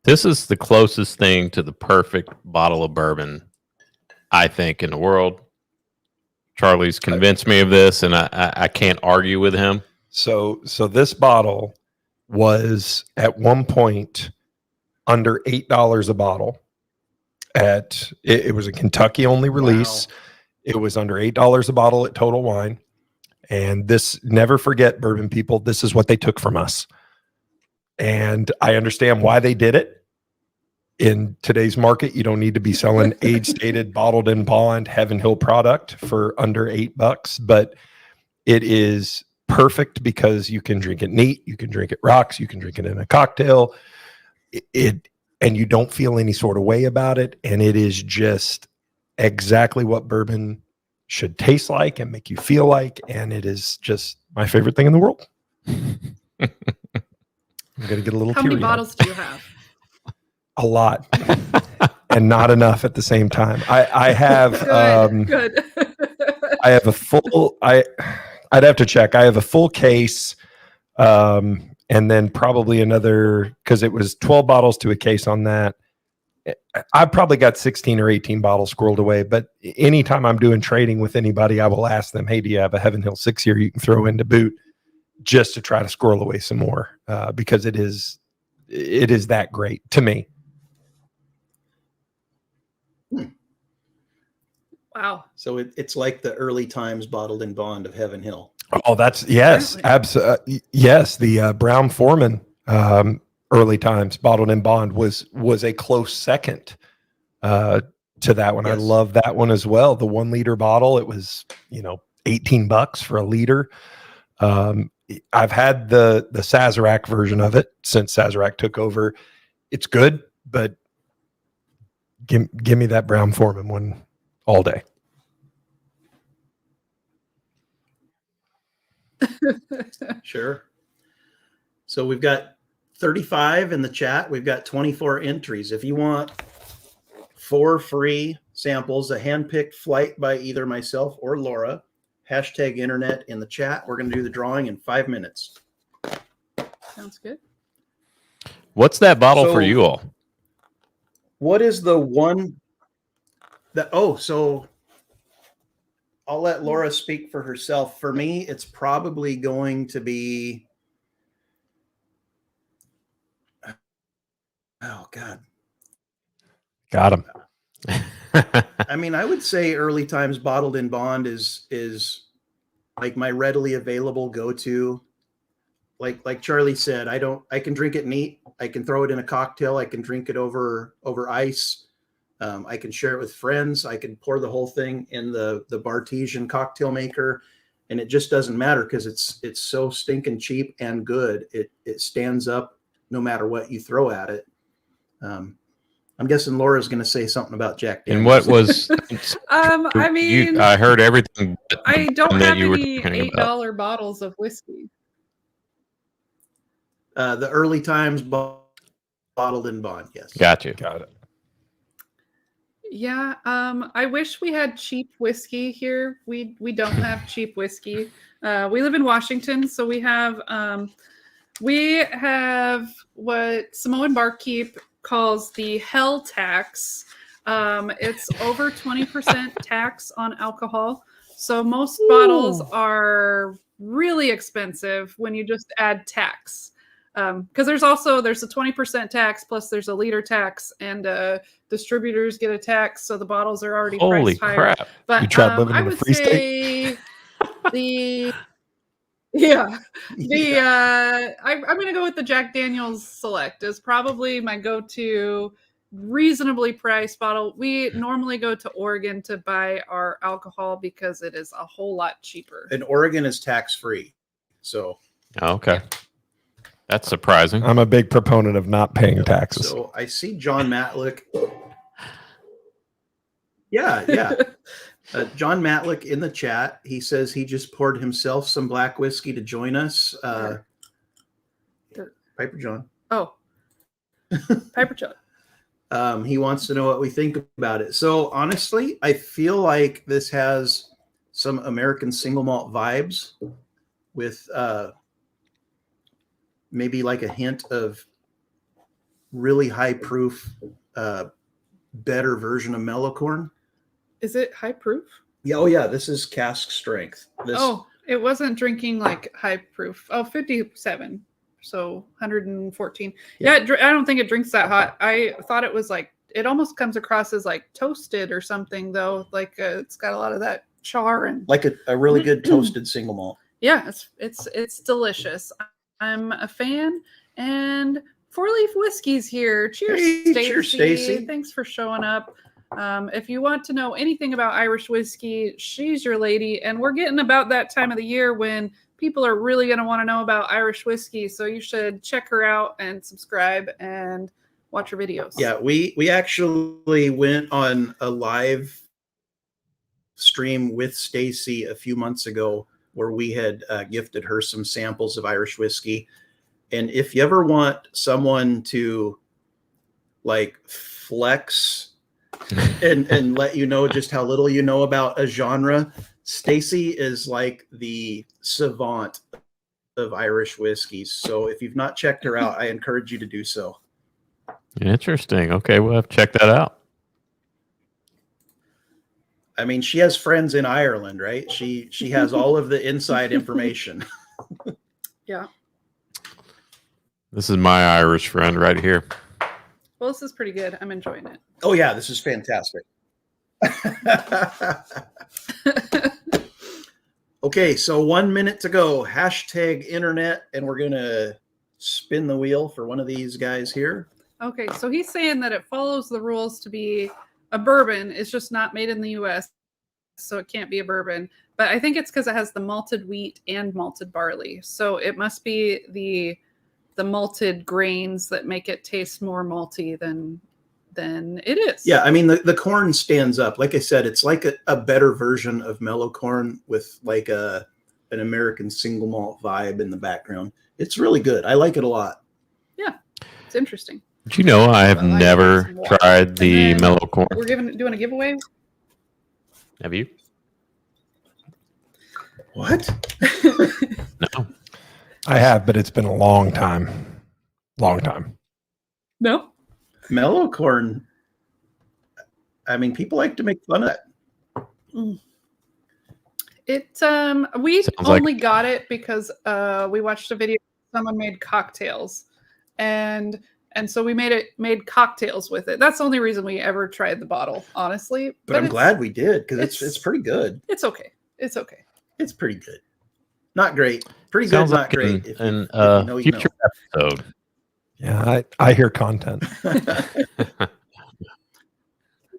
This is the closest thing to the perfect bottle of bourbon, I think, in the world. Charlie's convinced me of this, and I can't argue with him. So this bottle was at one point under $8 a bottle. It was a Kentucky only release. Wow. It was under $8 a bottle at Total Wine. And this, never forget, bourbon people, this is what they took from us. And I understand why they did it. In today's market, you don't need to be selling age stated, bottled in bond Heaven Hill product for under $8, but it is perfect because you can drink it neat, you can drink it rocks, you can drink it in a cocktail. And you don't feel any sort of way about it. And it is just exactly what bourbon should taste like and make you feel like. And it is just my favorite thing in the world. I'm going to get a little How teary. many bottles do you have? A lot. And not enough at the same time. I have Good. I have a full I'd have to check. I have a full case. And then probably another, because it was 12 bottles to a case on that. I probably got 16 or 18 bottles squirreled away. But anytime I'm doing trading with anybody, I will ask them, hey, do you have a Heaven Hill 6 here you can throw into boot, just to try to squirrel away some more, because it is that great to me. Wow. So it's like the early times bottled in bond of Heaven Hill. Oh, that's yes, absolutely. Yes, the Brown Foreman early times bottled in bond was a close second to that one. Yes. I love that one as well. The 1 liter bottle, it was $18 for a liter. I've had the Sazerac version of it since Sazerac took over. It's good, but give me that Brown Foreman one all day. Sure. So we've got 35 in the chat. We've got 24 entries. If you want 4 free samples, a handpicked flight by either myself or Laura, hashtag internet in the chat. We're going to do the drawing in 5 minutes. Sounds good. What's that bottle for you all? What is the one that, so I'll let Laura speak for herself. For me, it's probably going to be, oh God. Got him. I mean, I would say early times bottled in bond is like my readily available go-to. Like Charlie said, I can drink it neat. I can throw it in a cocktail. I can drink it over ice. I can share it with friends. I can pour the whole thing in the Bartesian cocktail maker, and it just doesn't matter because it's so stinking cheap and good. It stands up no matter what you throw at it. I'm guessing Laura's going to say something about Jack Daniels. And what was? I mean, I heard everything. I don't have you any $8 bottles of whiskey. The early times bottled in bond. Yes. Got you. Got it. Yeah. I wish we had cheap whiskey here. We don't have cheap whiskey. We live in Washington, so we have what Samoan Barkeep calls the hell tax. It's over 20% tax on alcohol. So most bottles are really expensive when you just add tax. Because there's a 20% tax plus there's a liter tax, and distributors get a tax, so the bottles are already priced higher. Holy crap! But you tried living I in a would free say state? I'm gonna go with the Jack Daniels Select is probably my go-to reasonably priced bottle. We normally go to Oregon to buy our alcohol because it is a whole lot cheaper. And Oregon is tax-free, so Okay. That's surprising. I'm a big proponent of not paying taxes. So I see John Matlick. Yeah. John Matlick in the chat. He says he just poured himself some black whiskey to join us. Piper John. Oh, Piper John. He wants to know what we think about it. So honestly, I feel like this has some American single malt vibes with maybe like a hint of really high proof, better version of mellow corn. Is it high proof? Yeah. Oh yeah. This is cask strength. It wasn't drinking like high proof. 57. So 114. Yeah. I don't think it drinks that hot. I thought it was like, it almost comes across as like toasted or something though. Like it's got a lot of that char and like a really good toasted single malt. Yeah. It's delicious. I'm a fan, And Four Leaf Whiskey's here. Cheers, Hey, Stacy. cheers, Stacy. Thanks for showing up. If you want to know anything about Irish whiskey, she's your lady. And we're getting about that time of the year when people are really going to want to know about Irish whiskey. So you should check her out and subscribe and watch her videos. Yeah, we actually went on a live stream with Stacy a few months ago where we had gifted her some samples of Irish whiskey. And if you ever want someone to like flex and let you know just how little you know about a genre, Stacy is like the savant of Irish whiskeys. So if you've not checked her out, I encourage you to do so. Interesting. Okay, we'll have to check that out. I mean, she has friends in Ireland, right? She has all of the inside information. Yeah. This is my Irish friend right here. Well, this is pretty good. I'm enjoying it. Oh yeah, this is fantastic. Okay, so 1 minute to go. Hashtag internet, and we're gonna spin the wheel for one of these guys here. Okay, so he's saying that it follows the rules to be a bourbon. It's just not made in the U.S., so it can't be a bourbon. But I think it's because it has the malted wheat and malted barley. So it must be the malted grains that make it taste more malty than it is. Yeah, I mean the corn stands up. Like I said, it's like a better version of mellow corn with like an American single malt vibe in the background. It's really good. I like it a lot. Yeah, it's interesting. Did you know I have Well, I never need some water. tried the And then mellow corn? We're doing a giveaway. Have you? What? No. I have, but it's been a long time. Long time. No. Mellow corn. I mean, people like to make fun of that. It we Sounds only like- got it because we watched a video someone made cocktails and so we made cocktails with it. That's the only reason we ever tried the bottle, honestly. But I'm it's- glad we did because it's pretty good. It's okay. It's okay. It's pretty good. Not great. Pretty Sounds good, not like great. an If you know, you future episode. Yeah, I hear content. know.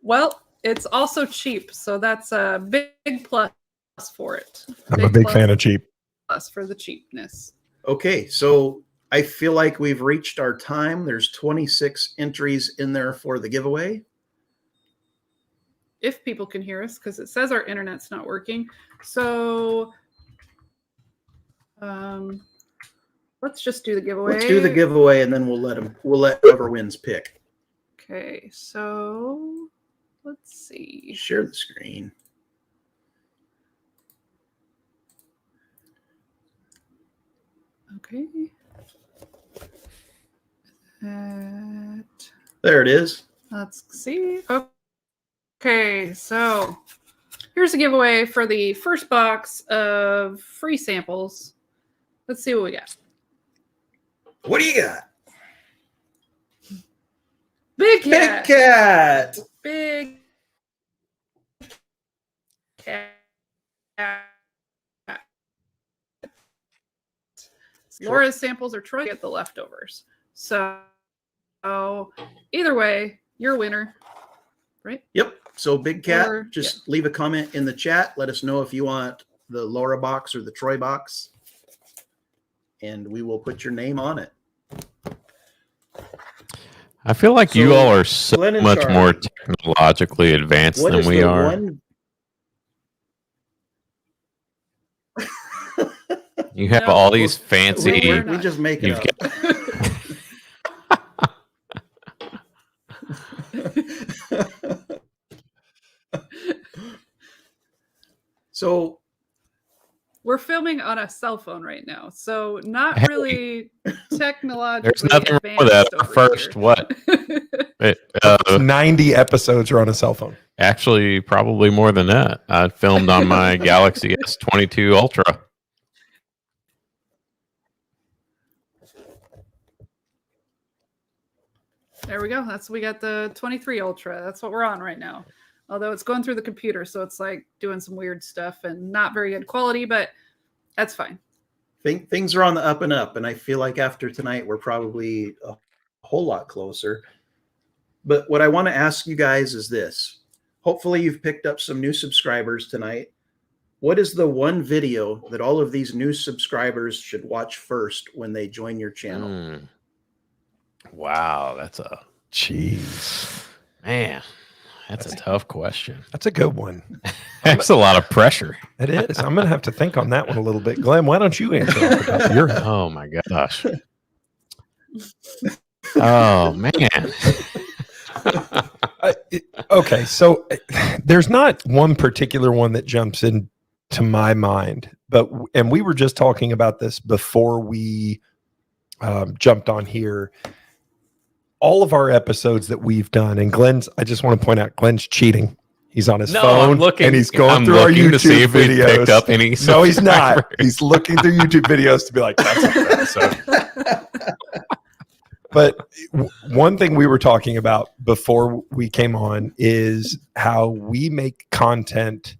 Well, it's also cheap, so that's a big plus for it. I'm a big plus fan of cheap. Plus for the cheapness. Okay, so I feel like we've reached our time. There's 26 entries in there for the giveaway. If people can hear us, because it says our internet's not working. So let's just do the giveaway. Let's do the giveaway, and then we'll let whoever wins pick. Okay, so let's see. Share the screen. Okay. There it is. Let's see. Okay, so here's a giveaway for the first box of free samples. Let's see what we got. What do you got? Big cat. Big cat. Big cat. Laura's samples are Troy get the leftovers. So either way, you're a winner, right? Yep. So Big Cat, Or- just leave a comment in the chat. Let us know if you want the Laura box or the Troy box, and we will put your name on it. I feel like you So, all are so Glenn and much Charlie, more technologically advanced What than is we the are. one? You have No, all these we, fancy. we're we not. just make it You've up. So We're filming on a cell phone right now, so not Hey. really technologically There's nothing wrong with advanced that. Our over first, here. what? 90 episodes are on a cell phone. Actually, probably more than that. I filmed on my Galaxy S22 Ultra. There we go. We got the 23 Ultra. That's what we're on right now. Although it's going through the computer, so it's like doing some weird stuff and not very good quality, but that's fine. things are on the up and up, and I feel like after tonight we're probably a whole lot closer. But what I want to ask you guys is this. Hopefully you've picked up some new subscribers tonight. What is the one video that all of these new subscribers should watch first when they join your channel? Wow, that's a Jeez. man. That's a tough question. That's a good one. That's a lot of pressure. It is. I'm going to have to think on that one a little bit. Glenn, why don't you answer off the top of your head? Oh my gosh. Oh man. Okay, so there's not one particular one that jumps into my mind, and we were just talking about this before we jumped on here. All of our episodes that we've done, and I just want to point out, Glenn's cheating. He's on his phone and he's going through our YouTube to see if videos. we picked up any No, he's not. He's looking through YouTube videos to be like, that's a good episode. But one thing we were talking about before we came on is how we make content,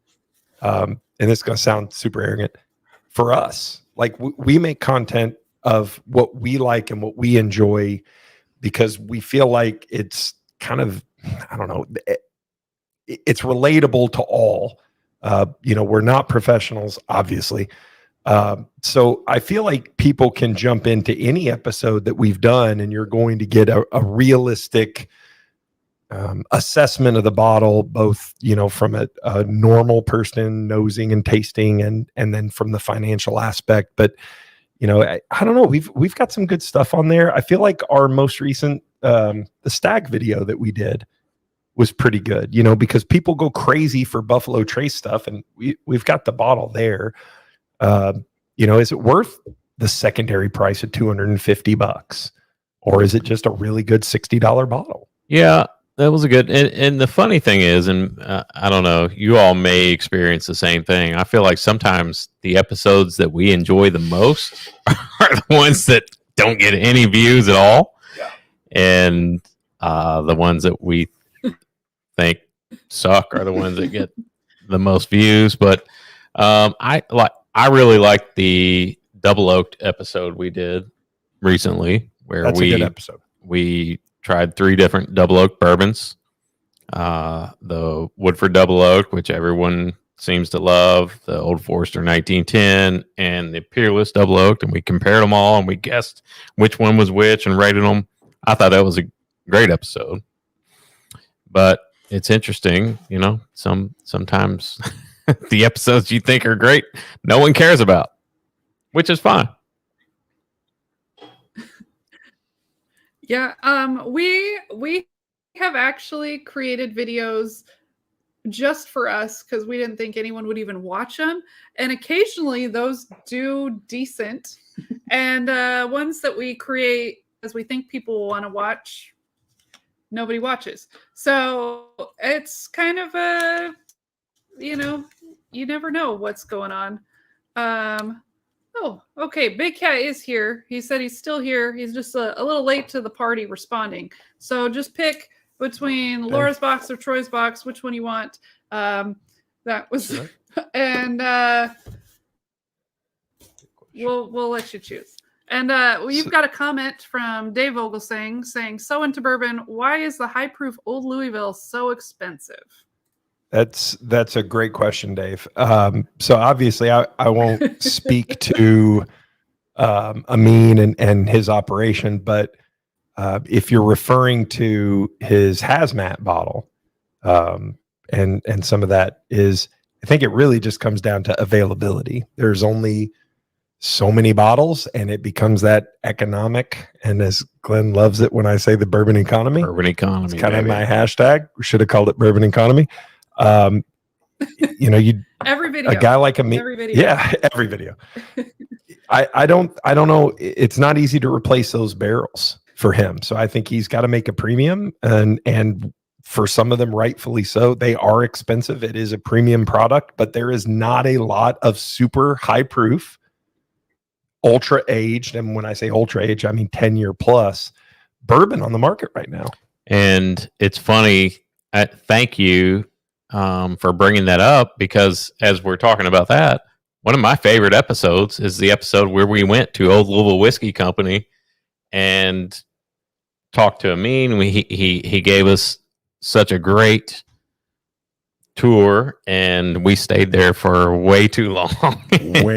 and this is going to sound super arrogant, for us. Like we make content of what we like and what we enjoy because we feel like it's kind of, I don't know, it's relatable to all. We're not professionals, obviously. So I feel like people can jump into any episode that we've done and you're going to get a realistic assessment of the bottle, both, from a normal person nosing and tasting and then from the financial aspect. But, I don't know, we've got some good stuff on there. I feel like our most recent, the stag video that we did was pretty good, because people go crazy for Buffalo Trace stuff and we've got the bottle there. Is it worth the secondary price of $250 or is it just a really good $60 bottle? Yeah, that was a good. And the funny thing is, and I don't know, you all may experience the same thing. I feel like sometimes the episodes that we enjoy the most are the ones that don't get any views at all. Yeah. And the ones that we think suck are the ones that get the most views. But I really liked the double oaked episode we did recently, where That's a good episode. We tried 3 different double oak bourbons. The Woodford double oak, which everyone seems to love, the Old Forester 1910, and the Peerless double oaked, and we compared them all and we guessed which one was which and rated them. I thought that was a great episode. But it's interesting, sometimes the episodes you think are great, no one cares about, which is fine. Yeah, we have actually created videos just for us because we didn't think anyone would even watch them, and occasionally those do decent, and ones that we create as we think people will want to watch, nobody watches. So it's kind of a, you never know what's going on. Oh, okay. Big Cat is here. He said he's still here. He's just a little late to the party responding. So just pick between Laura's box or Troy's box, which one you want. That was, and we'll let you choose. And you've got a comment from Dave Vogelsang saying, so into bourbon, why is the high proof Old Louisville so expensive? That's a great question, Dave. So obviously I won't speak to Amin and his operation, but if you're referring to his hazmat bottle, and some of that is, I think it really just comes down to availability. There's only so many bottles and it becomes that economic. And as Glenn loves it when I say the bourbon economy, it's kind of my hashtag. We should have called it bourbon economy. Every video, a guy like me, every video. Yeah, every video. I don't know. It's not easy to replace those barrels for him. So I think he's got to make a premium, and for some of them, rightfully so. They are expensive. It is a premium product, but there is not a lot of super high proof, ultra aged, and when I say ultra aged, I mean 10-year plus bourbon on the market right now. And it's funny. Thank you for bringing that up, because as we're talking about that, one of my favorite episodes is the episode where we went to Old Louisville Whiskey Company and talked to Amin. He gave us such a great tour, and we stayed there for way too long.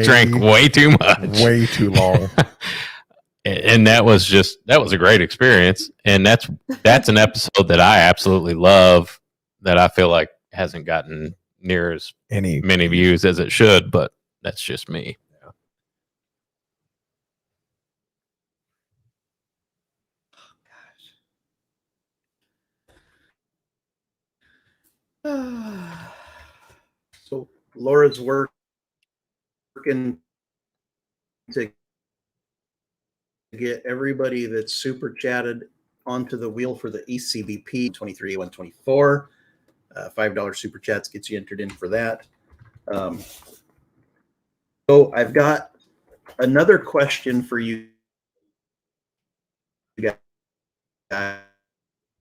Drank way too much, way too long. And that was a great experience. And that's an episode that I absolutely love, that I feel like hasn't gotten near as many views as it should, but that's just me. So Laura's working to get everybody that's super chatted onto the wheel for the ECBP 23A124. $5 super chats gets you entered in for that. So I've got another question for you guys.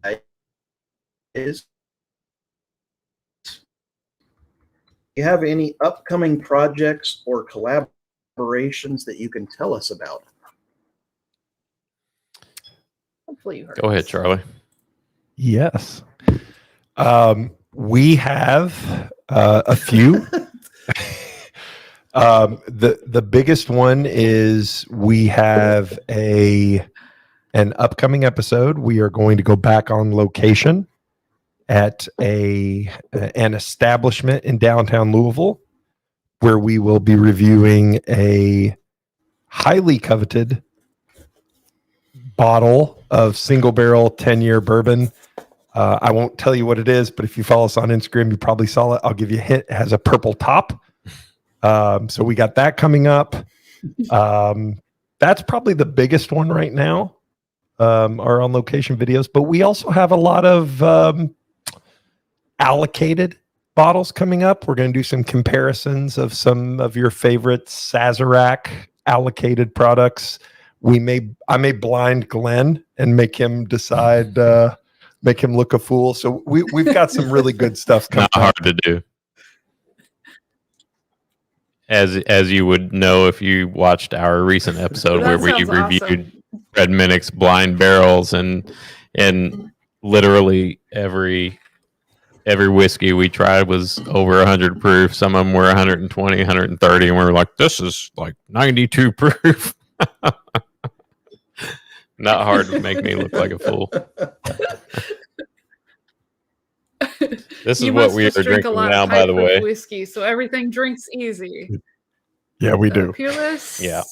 Do you have any upcoming projects or collaborations that you can tell us about? Hopefully you heard Go ahead, us. Charlie. Yes. We have a few. The biggest one is we have an upcoming episode. We are going to go back on location at an establishment in downtown Louisville, where we will be reviewing a highly coveted bottle of single barrel 10-year bourbon. I won't tell you what it is, but if you follow us on Instagram, you probably saw it. I'll give you a hint. It has a purple top. So we got that coming up. That's probably the biggest one right now, our on location videos. But we also have a lot of allocated bottles coming up. We're going to do some comparisons of some of your favorite Sazerac allocated products. I may blind Glenn and make him decide, make him look a fool. So we've got some really good stuff coming Not hard to do. As you would know if you watched our recent episode where we reviewed Red Minnick's blind barrels, and literally every whiskey we tried was over 100 proof. Some of them were 120, 130, and we were like, this is like 92 proof. Not hard to make me look like a fool. This is what we are drinking now, by the way. Whiskey, so everything drinks easy. Yeah, we do. Peerless. Yeah.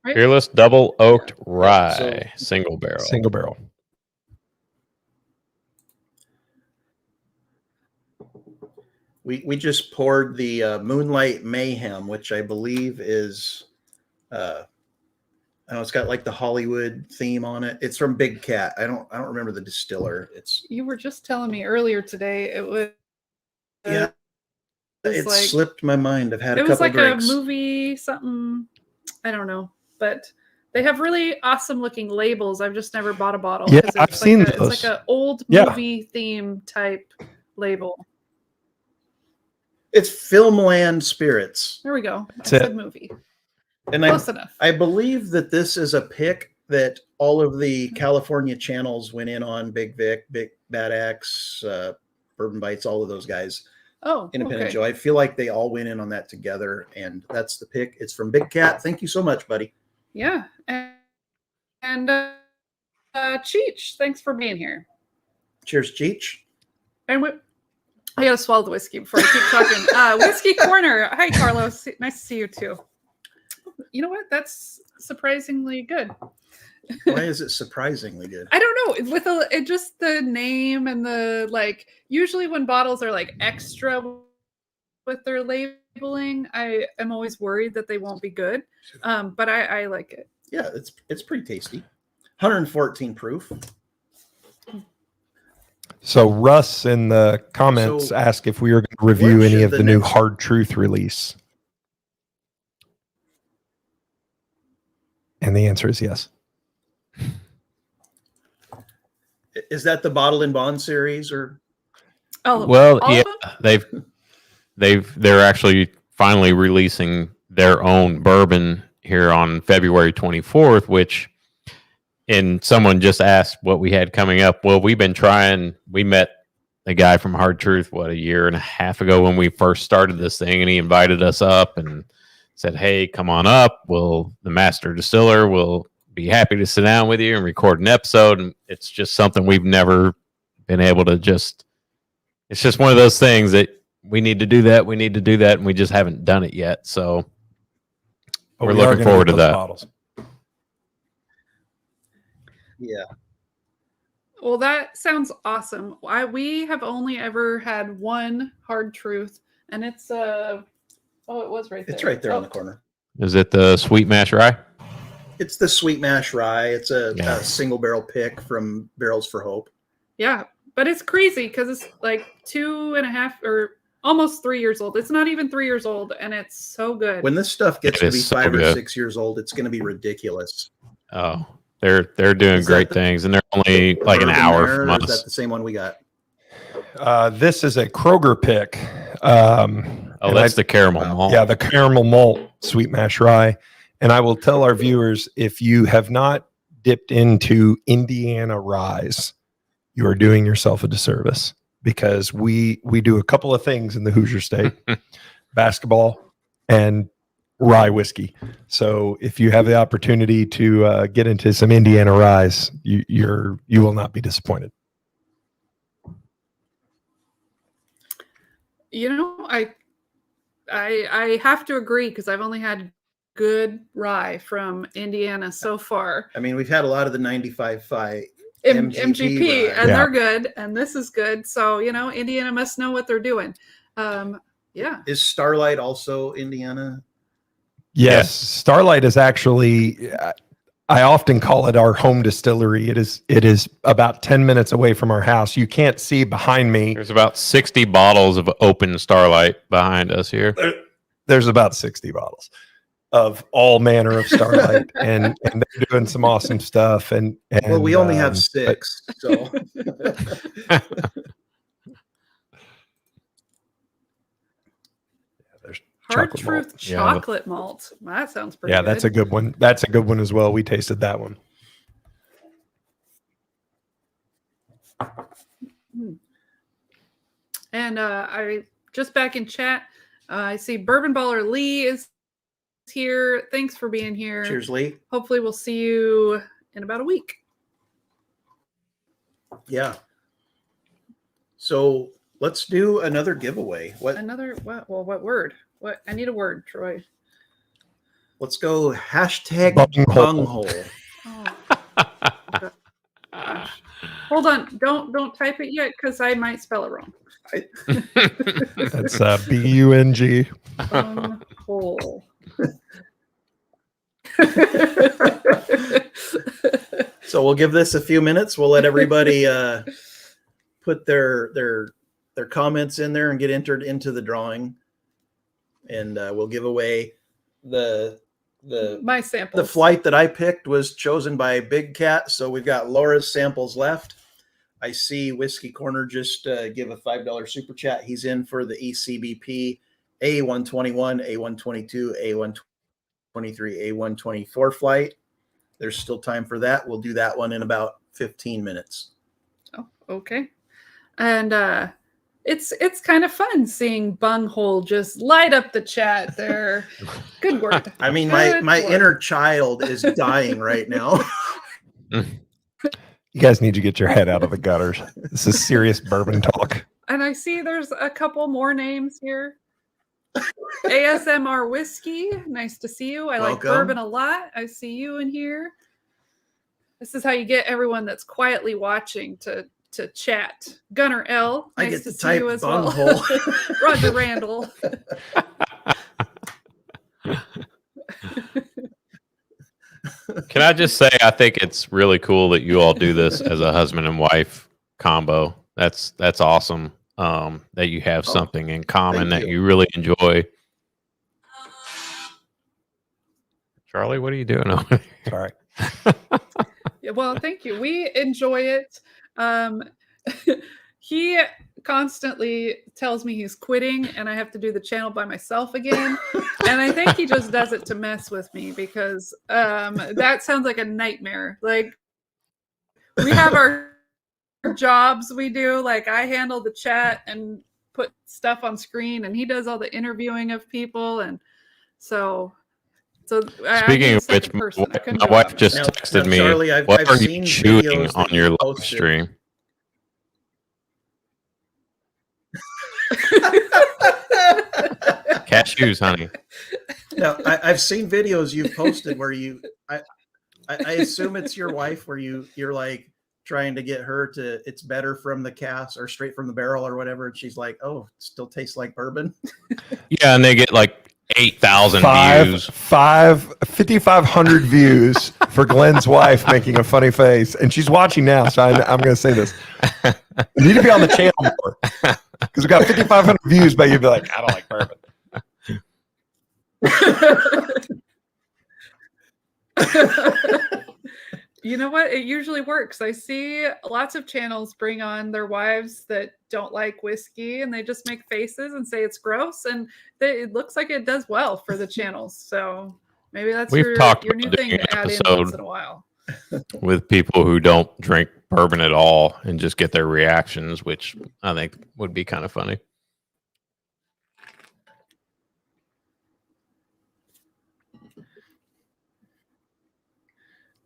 Right? Peerless double oaked rye, single barrel. Single barrel. We just poured the Moonlight Mayhem, which I believe is, I know it's got like the Hollywood theme on it. It's from Big Cat. I don't remember the distiller. You were just telling me earlier today it was. Yeah, it like, slipped my mind. I've had a couple like drinks. A movie, something. I don't know, but they have really awesome looking labels. I've just never bought a bottle. Yeah, I've seen those. It's like an old movie theme type label. It's Filmland Spirits. There we go. That's I said movie. And close enough. I believe that this is a pick that all of the California channels went in on. Big Vic, Big Bad Axe, Bourbon Bites, all of those guys. Oh, Independent Joe. I feel like they all went in on that together, and that's the pick. It's from Big Cat. Thank you so much, buddy. Yeah, and Cheech, thanks for being here. Cheers, Cheech. And I gotta swallow the whiskey before I keep talking. Whiskey Corner. Hi, Carlos. Nice to see you too. You know what? That's surprisingly good. Why is it surprisingly good? I don't know. With just the name and the like. Usually, when bottles are like extra with their labeling, I am always worried that they won't be good. But I like it. Yeah, it's pretty tasty. 114 proof. So Russ in the comments asked if we were going to review any of the new Hard Truth release. And the answer is yes. Is that the Bottle and Bond series, or? Oh, well, yeah, they're actually finally releasing their own bourbon here on February 24th, which, and someone just asked what we had coming up. Well, we've been trying, we met a guy from Hard Truth, a year and a half ago when we first started this thing, and he invited us up and said, hey, come on up. The master distiller will be happy to sit down with you and record an episode. And it's just something we've never been able to it's just one of those things that we need to do that. And we just haven't done it yet. So we're looking forward to that. Bottles. Yeah. Well, that sounds awesome. We have only ever had one Hard Truth, and it's it was right there. It's right there on the corner. Is it the Sweet Mash Rye? It's the Sweet Mash Rye. It's a single barrel pick from Barrels for Hope. Yeah, but it's crazy because it's like 2.5 or almost 3 years old. It's not even 3 years old, and it's so good. When this stuff gets to be so 5 good. or 6 years old, it's going to be ridiculous. Oh, they're doing great things, and they're only like an hour from us. Is that the same one we got? This is a Kroger pick. That's the caramel malt. Yeah, the caramel malt Sweet Mash Rye. And I will tell our viewers, if you have not dipped into Indiana ryes, you are doing yourself a disservice, because we do a couple of things in the Hoosier State: basketball and rye whiskey. So if you have the opportunity to get into some Indiana ryes, you will not be disappointed. You know, I have to agree, because I've only had good rye from Indiana so far. I mean, we've had a lot of the 95.5 MGP, rye. and they're good, and this is good. So, Indiana must know what they're doing. Yeah. Is Starlight also Indiana? Yes, Starlight is actually, I often call it our home distillery. It is about 10 minutes away from our house. You can't see behind me. There's about 60 bottles of open Starlight behind us here. There's about 60 bottles of all manner of Starlight, and they're doing some awesome stuff. And well, we only have 6, so. Hard Truth chocolate malt. That sounds pretty good. That's a good one. That's a good one as well. We tasted that one. And I just back in chat, I see Bourbon Baller Lee is here. Thanks for being here. Cheers, Lee. Hopefully we'll see you in about a week. Yeah. So let's do another giveaway. What word? What? I need a word, Troy. Let's go hashtag bunghole. Oh. Hold on. Don't type it yet, because I might spell it wrong. That's BUNG. Bunghole. So we'll give this a few minutes. We'll let everybody put their comments in there and get entered into the drawing, and we'll give away my samples. The flight that I picked was chosen by Big Cat, so we've got Laura's samples left. I see Whiskey Corner just give a $5 super chat. He's in for the ECBP A121, A122, A123, A124 flight. There's still time for that. We'll do that one in about 15 minutes. Oh, okay. And it's kind of fun seeing Bunghole just light up the chat there. Good word. I mean, my inner child is dying right now. You guys need to get your head out of the gutters. This is serious bourbon talk. And I see there's a couple more names here. ASMR Whiskey. Nice to see you. I like bourbon a lot. I see you in here. This is how you get everyone that's quietly watching to chat. Gunnar L. Nice I get to to see you type as well. bunghole. Roger Randall. Can I just say, I think it's really cool that you all do this as a husband and wife combo. That's awesome. That you have something in common that you really enjoy. Charlie, what are you doing over there? Sorry. Yeah, well, thank you. We enjoy it. He constantly tells me he's quitting and I have to do the channel by myself again. And I think he just does it to mess with me because that sounds like a nightmare. Like, we have our jobs we do. Like, I handle the chat and put stuff on screen, and he does all the interviewing of people. And so Speaking of which, my wife just texted me, Charlie, what are seen you chewing videos on that your you live posted. stream? Cashews, honey. Now, I've seen videos you've posted where I assume it's your wife where you're like trying to get her to, it's better from the cask or straight from the barrel or whatever. And she's like, oh, it still tastes like bourbon. Yeah, and they get like 8,000 views. 5,500 views for Glenn's wife making a funny face. And she's watching now, so I'm going to say this. You need to be on the channel more. Because we got 5,500 views, but you'd be like, I don't like bourbon. You know what? It usually works. I see lots of channels bring on their wives that don't like whiskey, and they just make faces and say it's gross, and it looks like it does well for the channels. So maybe that's your new thing to add in once in a while. With people who don't drink bourbon at all and just get their reactions, which I think would be kind of funny.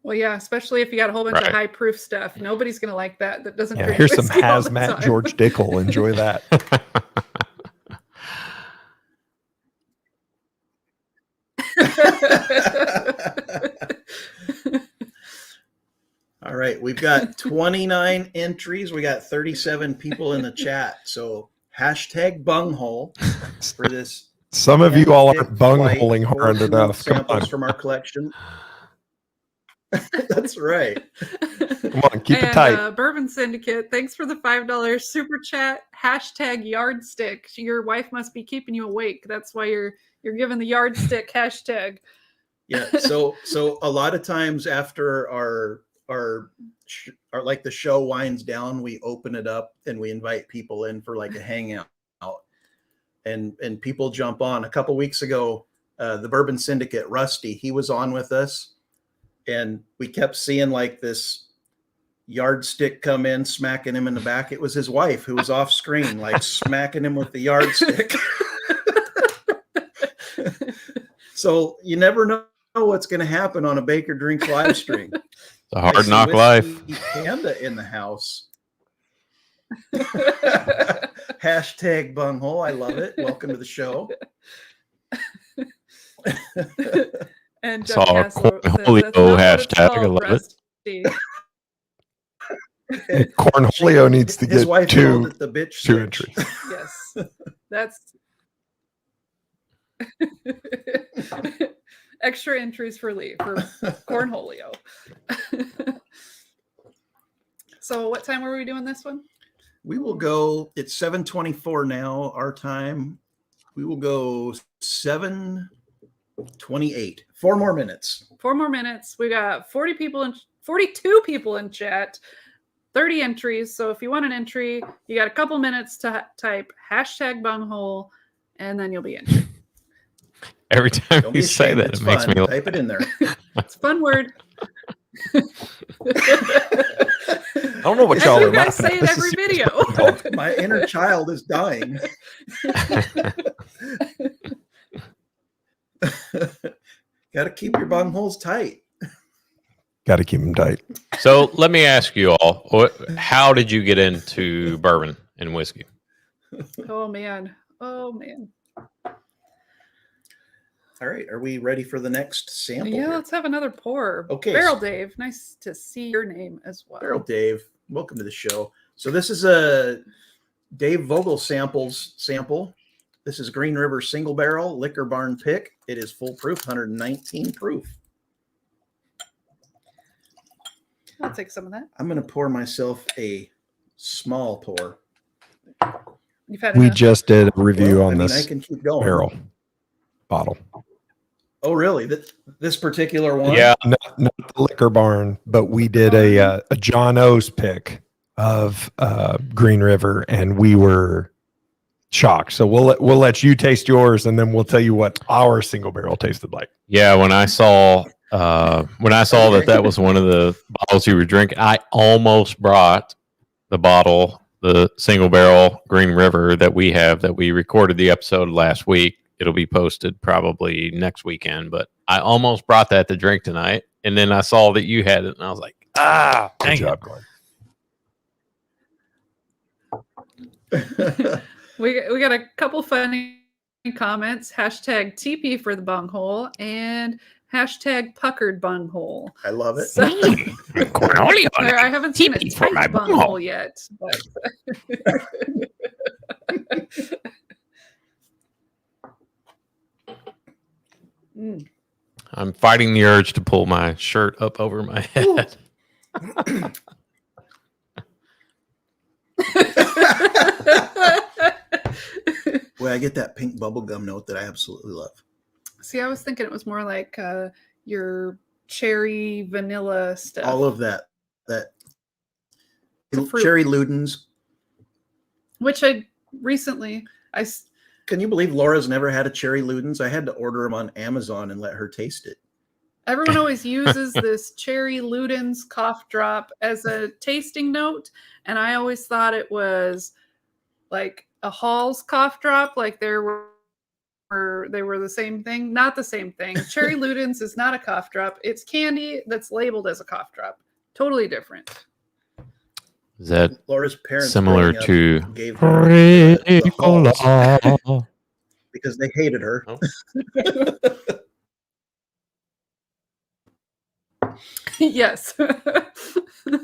Well, yeah, especially if you got a whole bunch of high proof stuff. Nobody's going to like that. That doesn't. Yeah, here's some hazmat George Dickel. Enjoy that. All right, we've got 29 entries. We got 37 people in the chat. So hashtag bunghole for this. Some of you all aren't bungholing hard enough. Samples from our collection. That's right. Come on, keep it tight. Bourbon Syndicate, thanks for the $5 super chat. Hashtag yardstick. Your wife must be keeping you awake. That's why you're giving the yardstick hashtag. Yeah. So a lot of times after our like the show winds down, we open it up and we invite people in for like a hangout, and people jump on. A couple weeks ago, the Bourbon Syndicate, Rusty, he was on with us. And we kept seeing like this yardstick come in, smacking him in the back. It was his wife who was off screen, like smacking him with the yardstick. So you never know what's going to happen on a Baker Drinks live stream. It's a hard knock life. Panda in the house. Hashtag bunghole. I love it. Welcome to the show. And saw a Cornholio hashtag. I love it. Cornholio needs to get two entries. Yes, that's extra entries for Lee for Cornholio. So, what time were we doing this one? We will go. It's 7:24 now. Our time. We will go 7:28. 4 more minutes. 4 more minutes. We got 42 people in chat, 30 entries. So if you want an entry, you got a couple minutes to type hashtag bunghole, and then you'll be in. Every time you say that, it makes me laugh. Type it in there. It's a fun word. I don't know what y'all are laughing at. You guys say it every video. My inner child is dying. Got to keep your bungholes tight. Got to keep them tight. So let me ask you all, how did you get into bourbon and whiskey? Oh, man. All right. Are we ready for the next sample? Yeah, here? Let's have another pour. Okay. Barrel Dave, nice to see your name as well. Barrel Dave, welcome to the show. So this is a Dave Vogel sample. This is Green River Single Barrel Liquor Barn Pick. It is full proof, 119 proof. I'll take some of that. I'm going to pour myself a small pour. We just did a review on this I can keep going. barrel bottle. Oh, really? This particular one? Yeah. Not the Liquor Barn, but we did a John O's pick of Green River, and we were shocked. So we'll let you taste yours, and then we'll tell you what our single barrel tasted like. Yeah, when I saw that was one of the bottles you were drinking, I almost brought the bottle, the single barrel Green River that we recorded the episode last week. It'll be posted probably next weekend, but I almost brought that to drink tonight, and then I saw that you had it, and I was like, Good job, Glenn. We got a couple funny comments. Hashtag TP for the bunghole and hashtag puckered bunghole. I love it. So, I haven't seen it for my bunghole yet. But I'm fighting the urge to pull my shirt up over my head. Well, I get that pink bubblegum note that I absolutely love. See, I was thinking it was more like your cherry vanilla stuff. All of that fruit. Cherry Ludens. Which recently Can you believe Laura's never had a Cherry Ludens? I had to order them on Amazon and let her taste it. everyone always uses this cherry Ludens cough drop as a tasting note, and I always thought it was like a Hall's cough drop, like they were the same thing. Not the same thing. Cherry Ludens is not a cough drop. It's candy that's labeled as a cough drop. Totally different. Is that Laura's parents similar growing up to gave her the Halls because they hated her. Oh. Yes.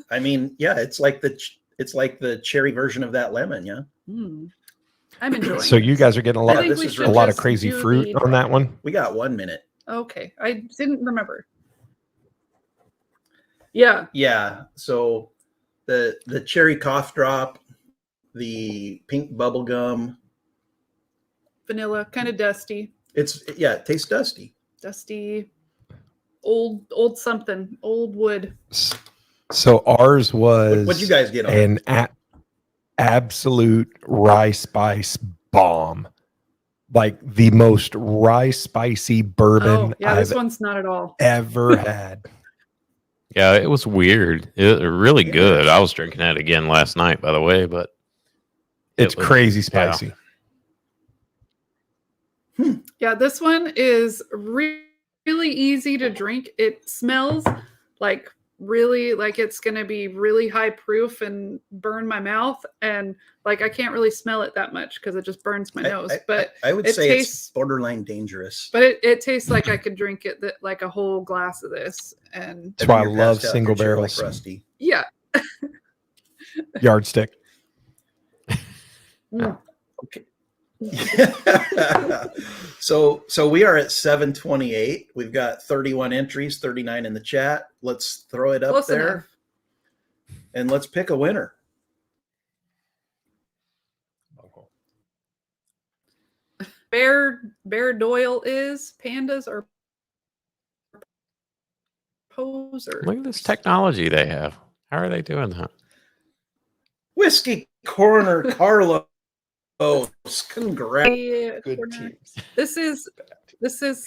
I mean, yeah, it's like the cherry version of that lemon, yeah. I'm enjoying So it. you guys are getting a lot, I think this we is should a lot of just crazy do fruit the- on that one. We got 1 minute. Okay. I didn't remember. Yeah. Yeah. So the cherry cough drop, the pink bubble gum. Vanilla, kind of dusty. It tastes dusty. Dusty. Old something. Old wood. So ours was What'd you guys get on it? an absolute rye spice bomb. Like the most rye spicy bourbon Oh, yeah, this I've one's not at all. ever had. Yeah, it was weird. It was really good. I was drinking that again last night, by the way, but It's was- crazy spicy. Yeah, this one is really easy to drink. It smells like really like it's going to be really high proof and burn my mouth. And like I can't really smell it that much because it just burns my nose. But I would it say tastes- it's borderline dangerous. But it tastes like I could drink it like a whole glass of this. And That's why I You're love passed out single in your chair barrels. like Rusty. yeah. Yardstick. Mm. Okay. So we are at 728. We've got 31 entries, 39 in the chat. Let's throw it up Close there enough. and let's pick a winner. Bear Doyle is pandas or poser. Look at this technology they have. How are they doing that? Whiskey Corner Carlos. Congrats. Good teams. This is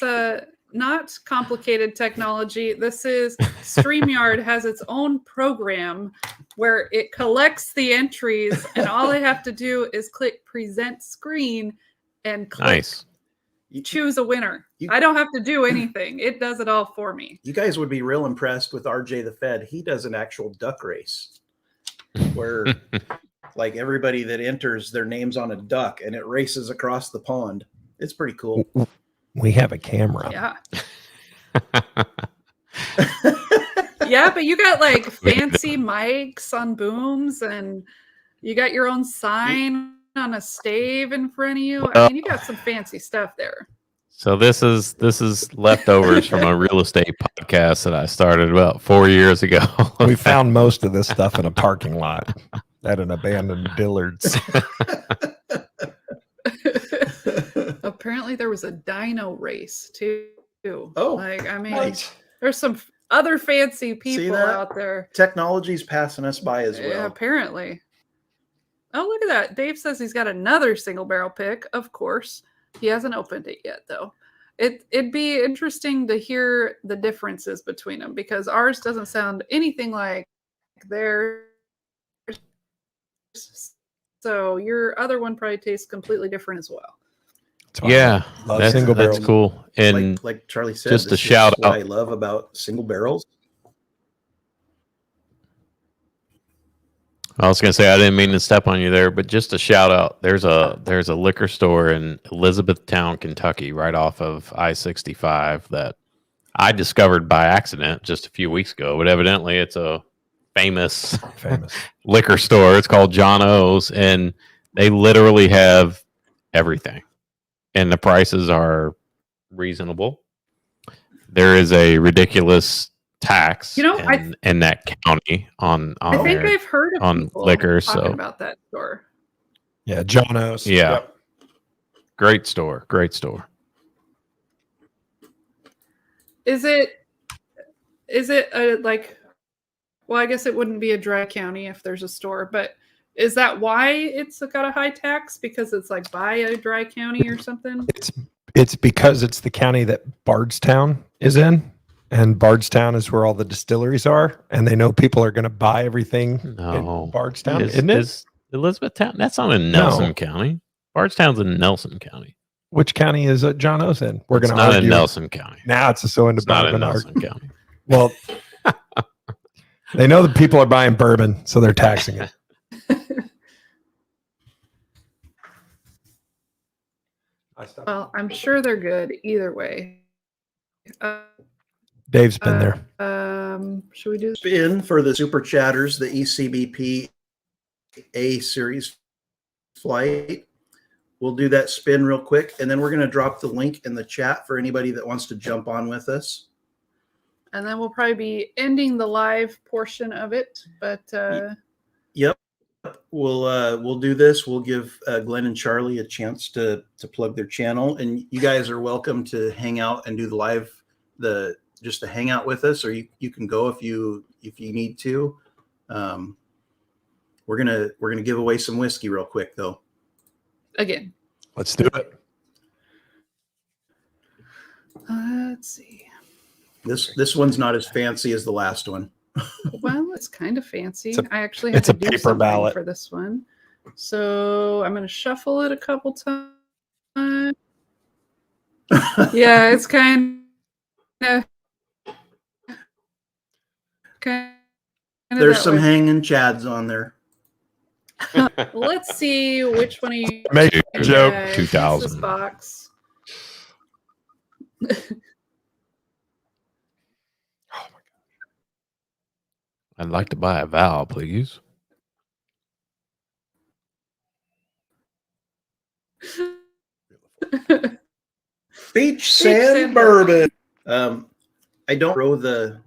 not complicated technology. This is StreamYard has its own program where it collects the entries, and all I have to do is click present screen and click Nice. choose a winner. I don't have to do anything. It does it all for me. You guys would be real impressed with RJ the Fed. He does an actual duck race where like everybody that enters their names on a duck and it races across the pond. It's pretty cool. We have a camera. Yeah. Yeah, but you got like fancy mics on booms and you got your own sign on a stave in front of you. I mean, you got some fancy stuff there. So this is leftovers from a real estate podcast that I started about 4 years ago. We found most of this stuff in a parking lot at an abandoned Dillard's. Apparently there was a dino race too. Oh, like I mean what? there's some other fancy See people that? out there. Technology's passing us by as Yeah, well. apparently. Oh, look at that. Dave says he's got another single barrel pick. Of course. He hasn't opened it yet, though. It'd be interesting to hear the differences between them because ours doesn't sound anything like theirs. So your other one probably tastes completely different as well. Yeah, Love single that's barrels. cool. And Like Charlie said, just a this shout is what out. I love about single barrels. I was going to say I didn't mean to step on you there, but just a shout out. There's a liquor store in Elizabethtown, Kentucky, right off of I-65 that I discovered by accident just a few weeks ago. But evidently, it's a famous liquor store. It's called John O's, and they literally have everything, and the prices are reasonable. There is a ridiculous tax in that county on I think their, I've heard of on people liquor. talking So about that store. Yeah, John O's. yeah, Yep. great store. Is it like? Well, I guess it wouldn't be a dry county if there's a store, but is that why it's got a high tax? Because it's like by a dry county or something? It's because it's the county that Bardstown is in, and Bardstown is where all the distilleries are, and they know people are going to buy everything No, in Bardstown, is, isn't it? is Elizabethtown? That's not in Nelson County. Bardstown's in Nelson County. Which county is John O's in? We're It's going to not argue. in Nelson County. Now it's so into It's not in bourbon Nelson County. Well, they know that people are buying bourbon, so they're taxing it. Well, I'm sure they're good either way. Dave's been there. Should we do Spin for the super chatters, the ECBP A series flight. We'll do that spin real quick, and then we're going to drop the link in the chat for anybody that wants to jump on with us. And then we'll probably be ending the live portion of it, but Yep, we'll do this. We'll give Glenn and Charlie a chance to plug their channel, and you guys are welcome to hang out and do the live, just to hang out with us, or you can go if you need to. We're gonna give away some whiskey real quick though. again, Let's do it. let's see. This one's not as fancy as the last one. Well, it's kind of fancy. I actually it's had a to do paper something ballot for this one, so I'm going to shuffle it a couple times. Yeah, it's kind of There's some hanging chads on there. Let's see which one you Make a joke. 2000. This box. I'd like to buy a vowel, please. Beach Sand Bourbon. I don't throw the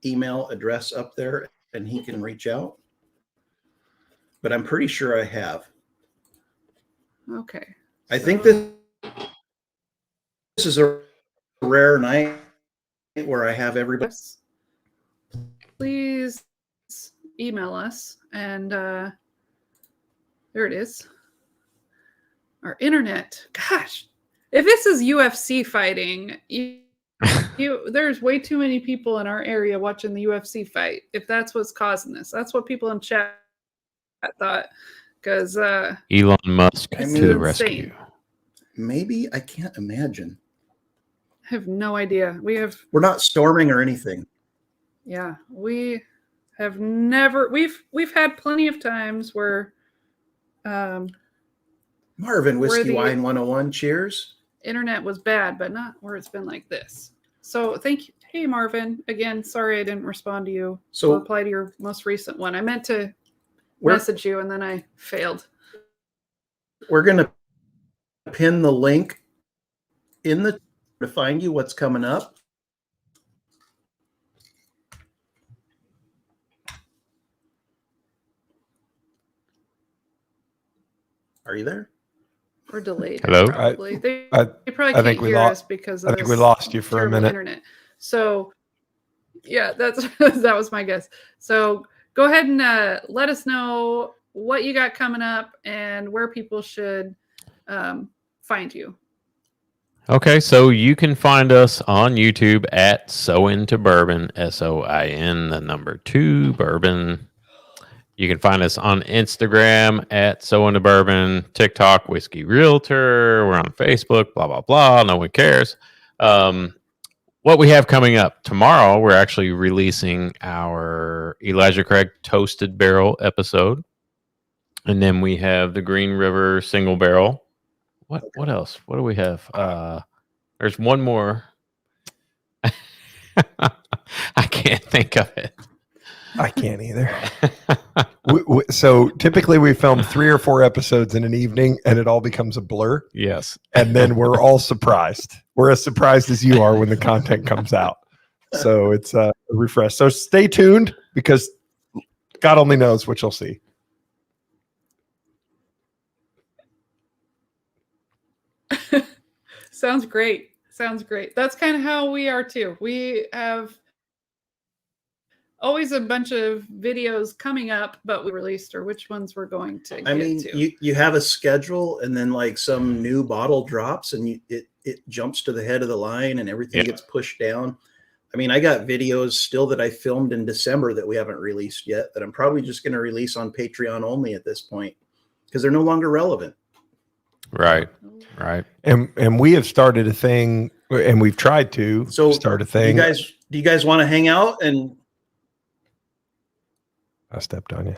email address up there, and he can reach out. But I'm pretty sure I have. Okay. I think this is a rare night where I have everybody. Please email us, and there it is. Our internet. Gosh, if this is UFC fighting, there's way too many people in our area watching the UFC fight. If that's what's causing this, that's what people in chat thought. Because Elon Musk to the rescue. Maybe, I can't imagine. I have no idea. We're not storming or anything. Yeah, we have never. We've had plenty of times where. Marvin, Whiskey Wine 101. Cheers. Internet was bad, but not where it's been like this. So thank you. Hey, Marvin. Again, sorry I didn't respond to you. So reply to your most recent one. I meant to message you, and then I failed. We're going to pin the link in the to find you what's coming up. Are you there? We're delayed. Hello. Probably. They probably I can't think we hear lost us because of I think we lost you for a minute. Internet. So Yeah, that was my guess. So go ahead and let us know what you got coming up and where people should find you. Okay, so you can find us on YouTube at So Into Bourbon, SOIN, the number 2 bourbon. You can find us on Instagram at So Into Bourbon, TikTok, Whiskey Realtor. We're on Facebook, blah, blah, blah. No one cares. What we have coming up tomorrow, we're actually releasing our Elijah Craig Toasted Barrel episode. And then we have the Green River Single Barrel. What else? What do we have? There's one more. I can't think of it. I can't either. So typically we film 3 or 4 episodes in an evening and it all becomes a blur. Yes. And then we're all surprised. We're as surprised as you are when the content comes out. So it's a refresh. So stay tuned because God only knows what you'll see. Sounds great. Sounds great. That's kind of how we are too. We have always a bunch of videos coming up, but we released or which ones we're going to get to. You have a schedule and then like some new bottle drops and it jumps to the head of the line and everything gets pushed down. I mean, I got videos still that I filmed in December that we haven't released yet that I'm probably just going to release on Patreon only at this point because they're no longer relevant. Right. And we have started a thing and we've tried to start a thing. Do you guys want to hang out? And I stepped on you.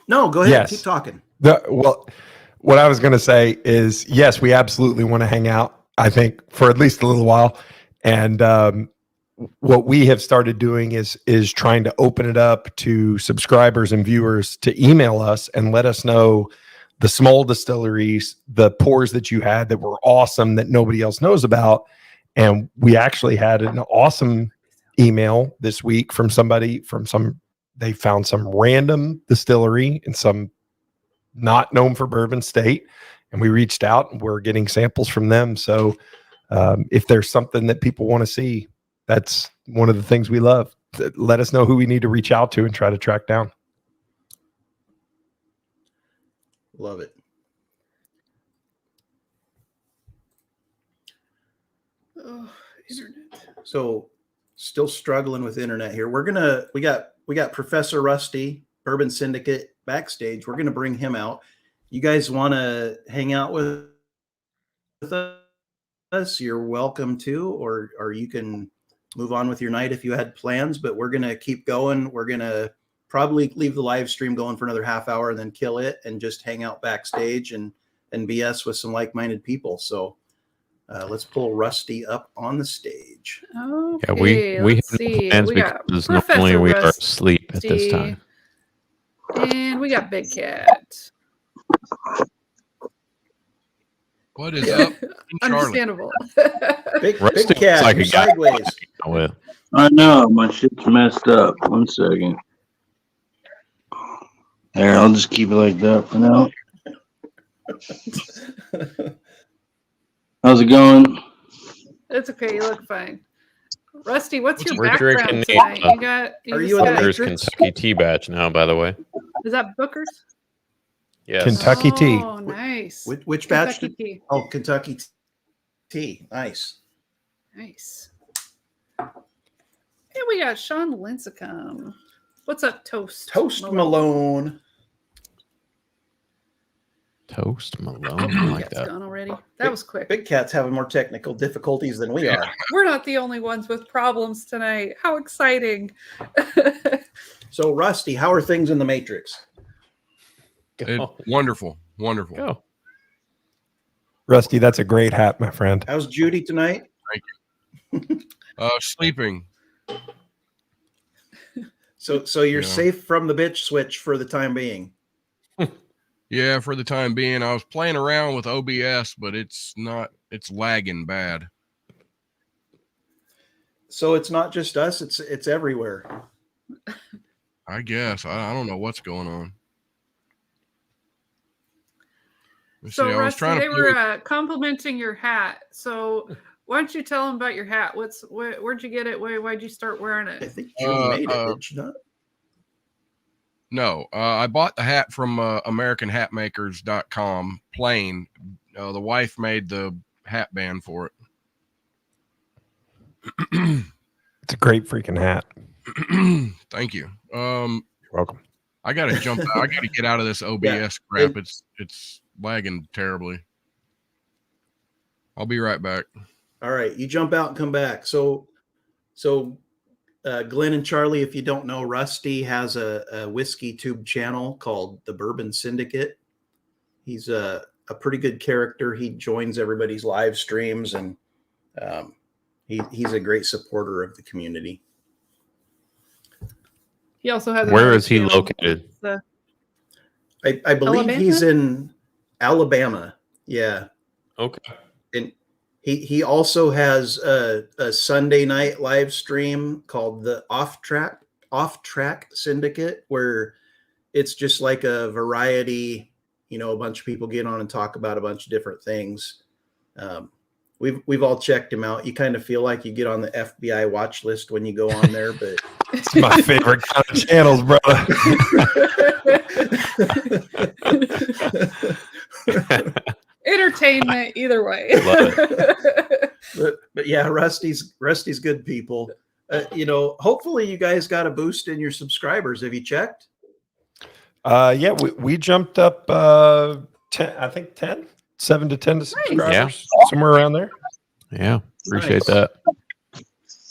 No, go ahead. Yes. Keep talking. Well, what I was going to say is, yes, we absolutely want to hang out, I think, for at least a little while. And what we have started doing is trying to open it up to subscribers and viewers to email us and let us know the small distilleries, the pours that you had that were awesome that nobody else knows about. And we actually had an awesome email this week from somebody they found some random distillery in some not known for bourbon state. And we reached out and we're getting samples from them. So if there's something that people want to see, that's one of the things we love. Let us know who we need to reach out to and try to track down. Love it. Oh, internet. So still struggling with internet here. We got Professor Rusty, Bourbon Syndicate backstage. We're gonna bring him out. You guys want to hang out with us? You're welcome to, or you can move on with your night if you had plans. But we're gonna keep going. We're gonna probably leave the live stream going for another half hour and then kill it and just hang out backstage and BS with some like-minded people. So let's pull Rusty up on the stage. Okay, yeah, we have no plans we got because normally we are Rusty, asleep at this time. And we got Big Cat. What is up? Understandable. Big Rusty Cat, looks like you're a guy. sideways. With. I know, my shit's messed up. 1 second. There, I'll just keep it like that for now. How's it going? It's okay. You look fine. Rusty, what's your We're background drinking tonight? the, You got Are you in the Booker's Matrix? Kentucky tea batch now, by the way. Is that Booker's? Yes. Kentucky tea. Oh, nice. Which batch? Kentucky tea. Oh, Kentucky tea. Nice. Nice. And we got Sean Lincecum. What's up, Toast? Toast Malone. Toast Malone. Oh, I like Cat's that. gone already. That was quick. Big Cat's having more technical difficulties than we are. We're not the only ones with problems tonight. How exciting. So, Rusty, how are things in the Matrix? Wonderful. Go. Rusty, that's a great hat, my friend. How's Judy tonight? Sleeping. So you're Yeah. safe from the bitch switch for the time being. Yeah, for the time being. I was playing around with OBS, but it's lagging bad. So it's not just us, it's everywhere. I guess. I don't know what's going on. Let's So, see, I was Rusty, trying to they were complimenting your hat. So, Why don't you tell them about your hat? Where'd you get it? Why'd you start wearing I it? think June made it, did you not? No, I bought the hat from AmericanHatmakers.com plain. The wife made the hat band for it. It's a great freaking hat. Thank you. You're welcome. I gotta jump. I gotta get out of this OBS crap. It's lagging terribly. I'll be right back. All right, you jump out and come back. So Glenn and Charlie, if you don't know, Rusty has a whiskey tube channel called the Bourbon Syndicate. He's a pretty good character. He joins everybody's live streams, and he's a great supporter of the community. He also has. Where is he located? I believe Alabama? he's in Alabama. Yeah. Okay. And he also has a Sunday night live stream called the Off Track Syndicate, where it's just like a variety, a bunch of people get on and talk about a bunch of different things. We've all checked him out. You kind of feel like you get on the FBI watch list when you go on there, but It's my favorite kind of channels, brother. Entertainment either way. but yeah, Rusty's good people. Hopefully you guys got a boost in your subscribers. Have you checked? Yeah, we jumped up 10, I think 7 to 10 subscribers, somewhere around there. Yeah, appreciate Nice. that.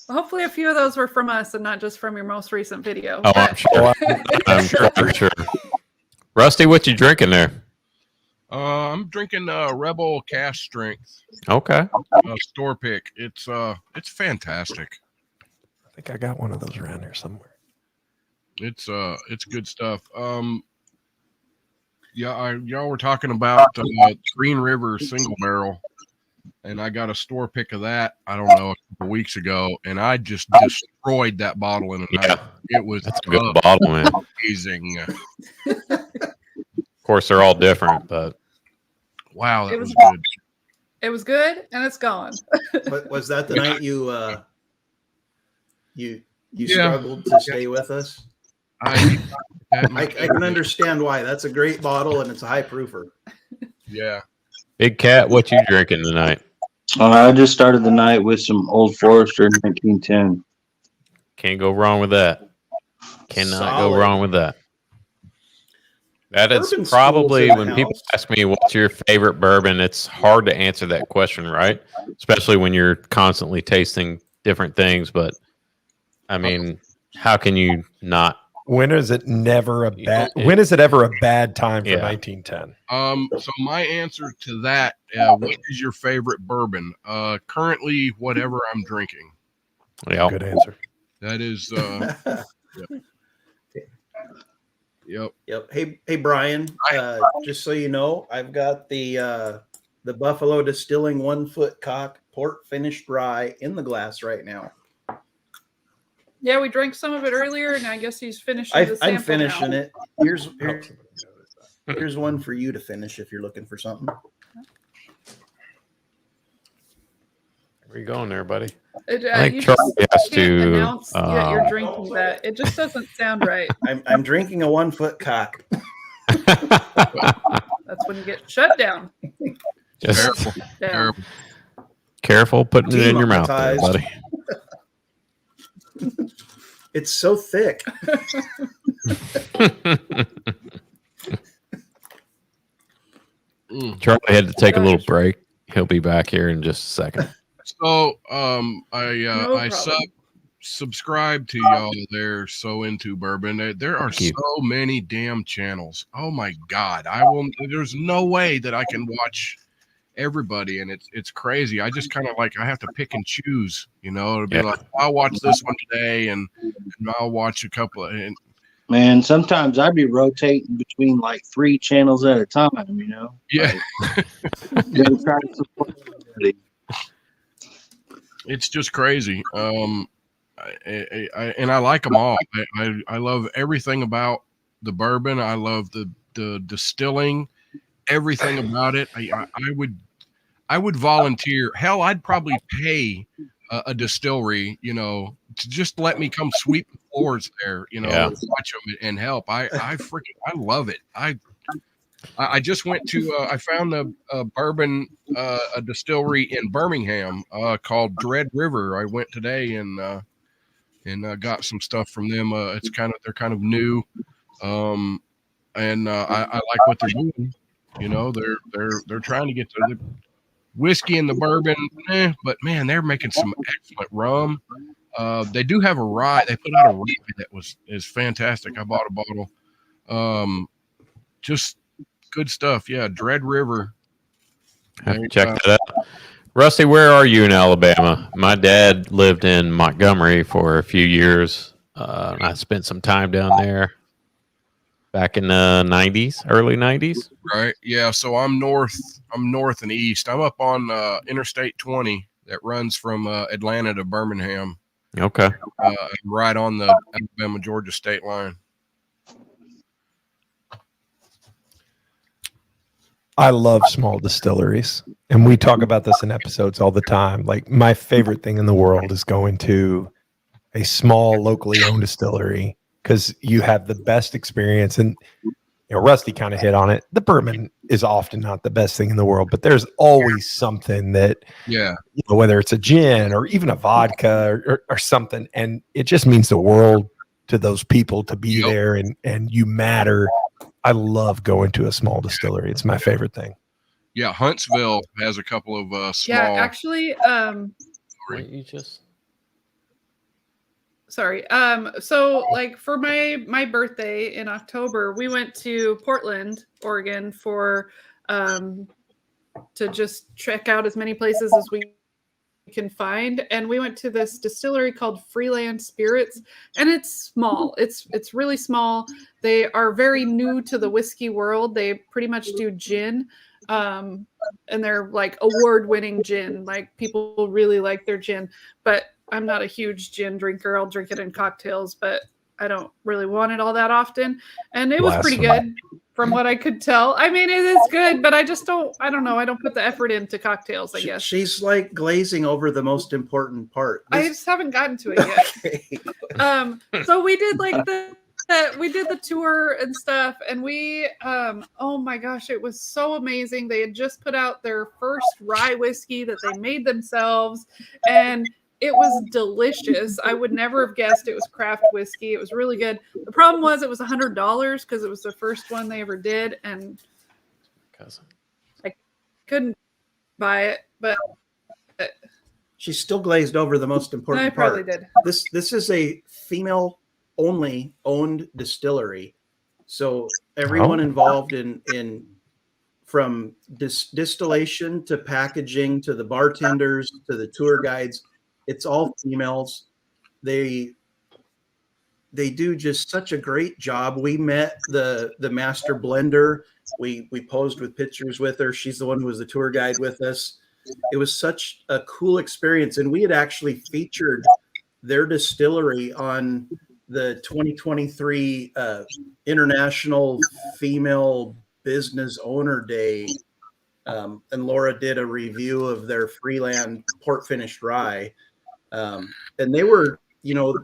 Hopefully a few of those were from us and not just from your most recent video. Oh, I'm sure. I'm sure. Rusty, what you drinking there? I'm drinking Rebel Cash Strength Okay. store pick. It's fantastic. I think I got one of those around here somewhere. It's good stuff. Y'all were talking about Green River single barrel, and I got a store pick of that. I don't know, a couple weeks ago, and I just destroyed that bottle in a night. It was That's a good bottle, man. amazing. Of course, they're all different, but Wow, that It was was- good. It was good and it's gone. Was that the night you Yeah. struggled to stay with us? I can understand why. That's a great bottle and it's a high proofer. Yeah. Big Cat, what you drinking tonight? I just started the night with some Old Forester 1910. Can't go wrong with that. Cannot Solid. go wrong with that. That is Bourbon probably schools in the when people house. ask me what's your favorite bourbon, it's hard to answer that question, right? Especially when you're constantly tasting different things. But I mean, how can you not? When is it never a Yeah, bad? When is it ever a bad time for Yeah. 1910? So my answer to that, what is your favorite bourbon? Currently, whatever I'm drinking. Yeah. Good answer. That is, yep. Yep. Hey Brian, just so you know, I've got the Buffalo Distilling 1 foot cock port finished rye in the glass right now. Yeah, we drank some of it earlier, and I guess he's finishing the sample I'm finishing now. it. Here's one for you to finish if you're looking for something. Where you going there, buddy? It, I think you Charlie just has can't to, announce that you're drinking that. It just doesn't sound right. I'm drinking a 1 foot cock. That's when you get shut down. Just Terrible. Yeah. Terrible. careful putting it in your mouth there, Demonetized. buddy. It's so thick. Charlie had to take a little break. He'll be back here in just a second. So, No I problem. subscribe to y'all there. So into bourbon. There are Thank you. so many damn channels. Oh my God. There's no way that I can watch everybody. And it's crazy. I just kind of I have to pick and choose, to be Yeah. like, I'll watch this one today and I'll watch a couple and Man, sometimes I'd be rotating between like 3 channels at a time, yeah, Gotta try to support everybody. it's just crazy. And I like them all. I love everything about the bourbon. I love the distilling, everything about it. I would volunteer. Hell, I'd probably pay a distillery, to just let me come sweep the floors there, watch them and help. I love it. I just went to, I found a bourbon, a distillery in Birmingham, called Dread River. I went today and got some stuff from them. They're kind of new. And I like what they're doing. They're trying to get to the whiskey and the bourbon, but man, they're making some excellent rum. They do have a rye. They put out a rye that is fantastic. I bought a bottle. Just good stuff. Yeah, Dread River. Have to check that out. Rusty, where are you in Alabama? My dad lived in Montgomery for a few years. And I spent some time down there back in the 90s, early 90s. Right. Yeah. So I'm north and east. I'm up on Interstate 20 that runs from Atlanta to Birmingham. Okay. Right on the Alabama-Georgia state line. I love small distilleries, and we talk about this in episodes all the time. Like, my favorite thing in the world is going to a small, locally owned distillery, because you have the best experience. And Rusty kind of hit on it. The bourbon is often not the best thing in the world, but there's always something that, whether it's a gin or even a vodka or something, and it just means the world to those people to be there, and you matter. I love going to a small distillery. It's my favorite thing. Yeah, Huntsville has a couple of small. Yeah, actually, sorry. So like for my birthday in October, we went to Portland, Oregon for to just check out as many places as we can find, and we went to this distillery called Freeland Spirits, and it's small. It's really small. They are very new to the whiskey world. They pretty much do gin, and they're like award-winning gin. Like, people really like their gin, but I'm not a huge gin drinker. I'll drink it in cocktails, but I don't really want it all that often. And it was pretty good from what I could tell. I mean, it is good, but I don't know. I don't put the effort into cocktails, I guess. She's like glazing over the most important part. I just haven't gotten to it yet. Okay. So we did like we did the tour and stuff, and we oh my gosh, it was so amazing. They had just put out their first rye whiskey that they made themselves, and it was delicious. I would never have guessed it was craft whiskey. It was really good. The problem was it was $100 because it was the first one they ever did, and I couldn't buy it. But she's still glazed over the most important I probably part. did. This is a female-only owned distillery, so everyone involved in from distillation to packaging to the bartenders to the tour guides. It's all females. They do just such a great job. We met the master blender. We posed with pictures with her. She's the one who was the tour guide with us. It was such a cool experience. And we had actually featured their distillery on the 2023 International Female Business Owner Day. And Laura did a review of their Freeland port finished rye. And they were,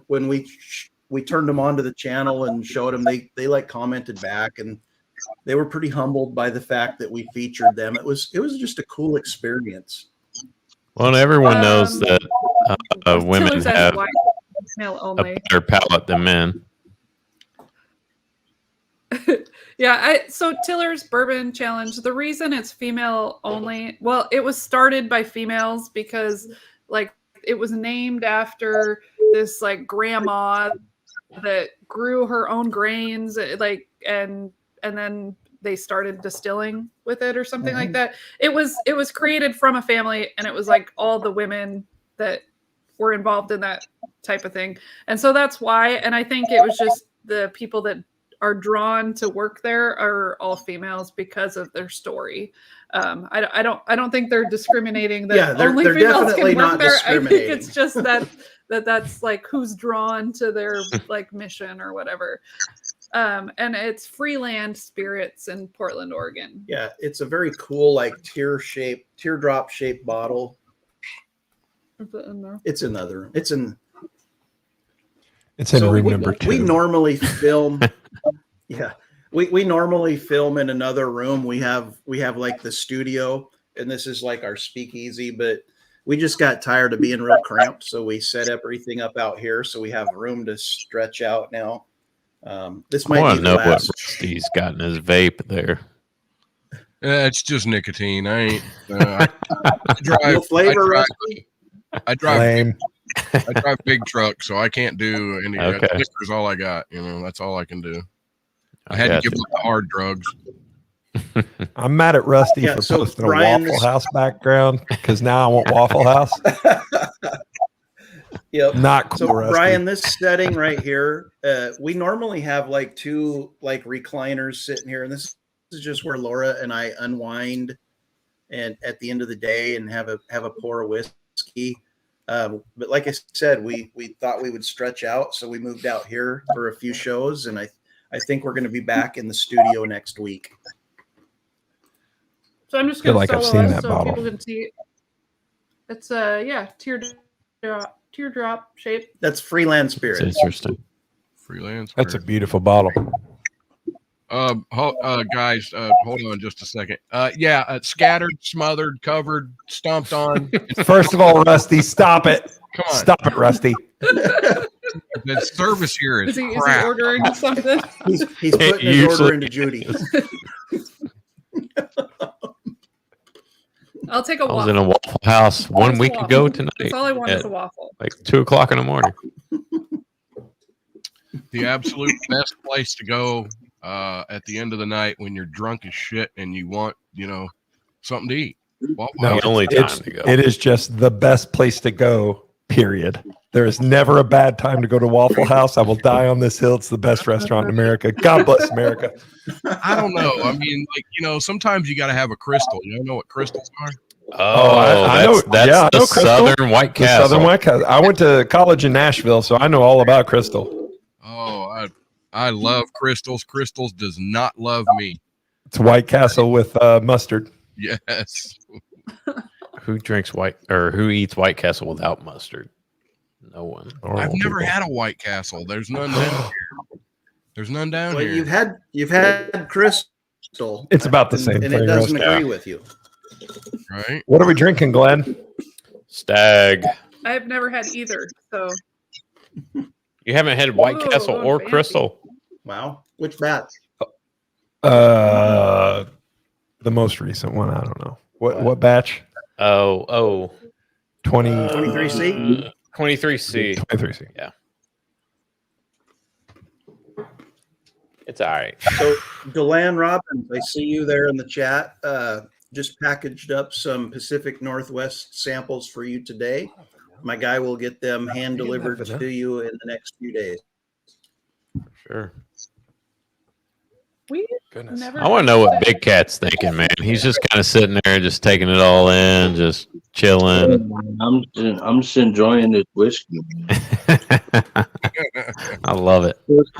when we turned them onto the channel and showed them, they like commented back, and they were pretty humbled by the fact that we featured them. It was just a cool experience. Well, everyone knows that women have male a only. better palate than men. Yeah, so Tiller's Bourbon Challenge, the reason it's female only, well, it was started by females because like it was named after this like grandma that grew her own grains, like, and then they started distilling with it or something like that. It was created from a family, and it was like all the women that were involved in that type of thing. And so that's why, and I think it was just the people that are drawn to work there are all females because of their story. I don't think they're discriminating that only they're females definitely can work not there. I think discriminating. it's just that's like who's drawn to their like mission or whatever. And it's Freeland Spirits in Portland, Oregon. Yeah, it's a very cool, like teardrop shaped bottle. Is it in there? It's another. It's in room number 2. We normally film. Yeah, we normally film in another room. We have like the studio, and this is like our speakeasy. But we just got tired of being real cramped, so we set everything up out here, so we have room to stretch out now. This might I be want to the know what last. Rusty's got in his vape there. It's just nicotine. I ain't. I drive. No flavor, Rusty? I drive. Lame. I drive big truck, so I can't do any. Okay. Liquor's all I got. That's all I can do. I had to give up the hard drugs. I'm mad at Rusty Yeah, for so posting Brian, a Waffle House background because now I want Waffle House. Yep. Not cool, So Rusty. Brian, this setting right here, we normally have like 2 like recliners sitting here, and this is just where Laura and I unwind, and at the end of the day, and have a pour of whiskey. But like I said, we thought we would stretch out, so we moved out here for a few shows, and I think we're going to be back in the studio next week. So I'm just Feel going to like I've solo seen us that so bottle. people can see. It's teardrop shape. That's Freeland It's Spirits. interesting. Freelance. That's a beautiful bottle. Guys, hold on just a second. Scattered, smothered, covered, stomped on. First of all, Rusty, stop it. Come on. Stop it, Rusty. The service here Is is he crap. ordering something? He's putting his Usually- order into Judy. I'll take a I was waffle. in a Waffle House one Just a week waffle. ago tonight. That's all I want is at a waffle. like 2:00 in the morning. The absolute best place to go at the end of the night when you're drunk as shit and you want, something to eat. Waffle No, House. The only time to go. It is just the best place to go, period. There is never a bad time to go to Waffle House. I will die on this hill. It's the best restaurant in America. God bless America. I don't know. I mean, sometimes you got to have a crystal. You don't know what crystals are? Oh, I know. that's Yeah, I the know Crystal. Southern White The Castle. Southern White Castle. I went to college in Nashville, so I know all about Crystal. Oh, I love crystals. Crystals does not love me. It's White Castle with mustard. Yes. Who drinks who eats White Castle without mustard? No one. I've never had a White Castle. There's none down here. There's none down Well, here. you've had Crystal. It's about the same and thing. it doesn't Rusty. agree with you. Right? What are we drinking, Glenn? Stag. I've never had either. So You haven't had White Whoa, Castle or fancy. Crystal? Wow, which batch? The most recent one. I don't know. What batch? Oh. 23C? 23C. 23C. It's all right. So, Deland Robbins, I see you there in the chat. Just packaged up some Pacific Northwest samples for you today. My guy will get them hand delivered to you in the next few days. Sure. we Goodness. never. I want to know what Big Cat's thinking, man. He's just kind of sitting there, just taking it all in, just chilling. I'm just enjoying this whiskey. I love it.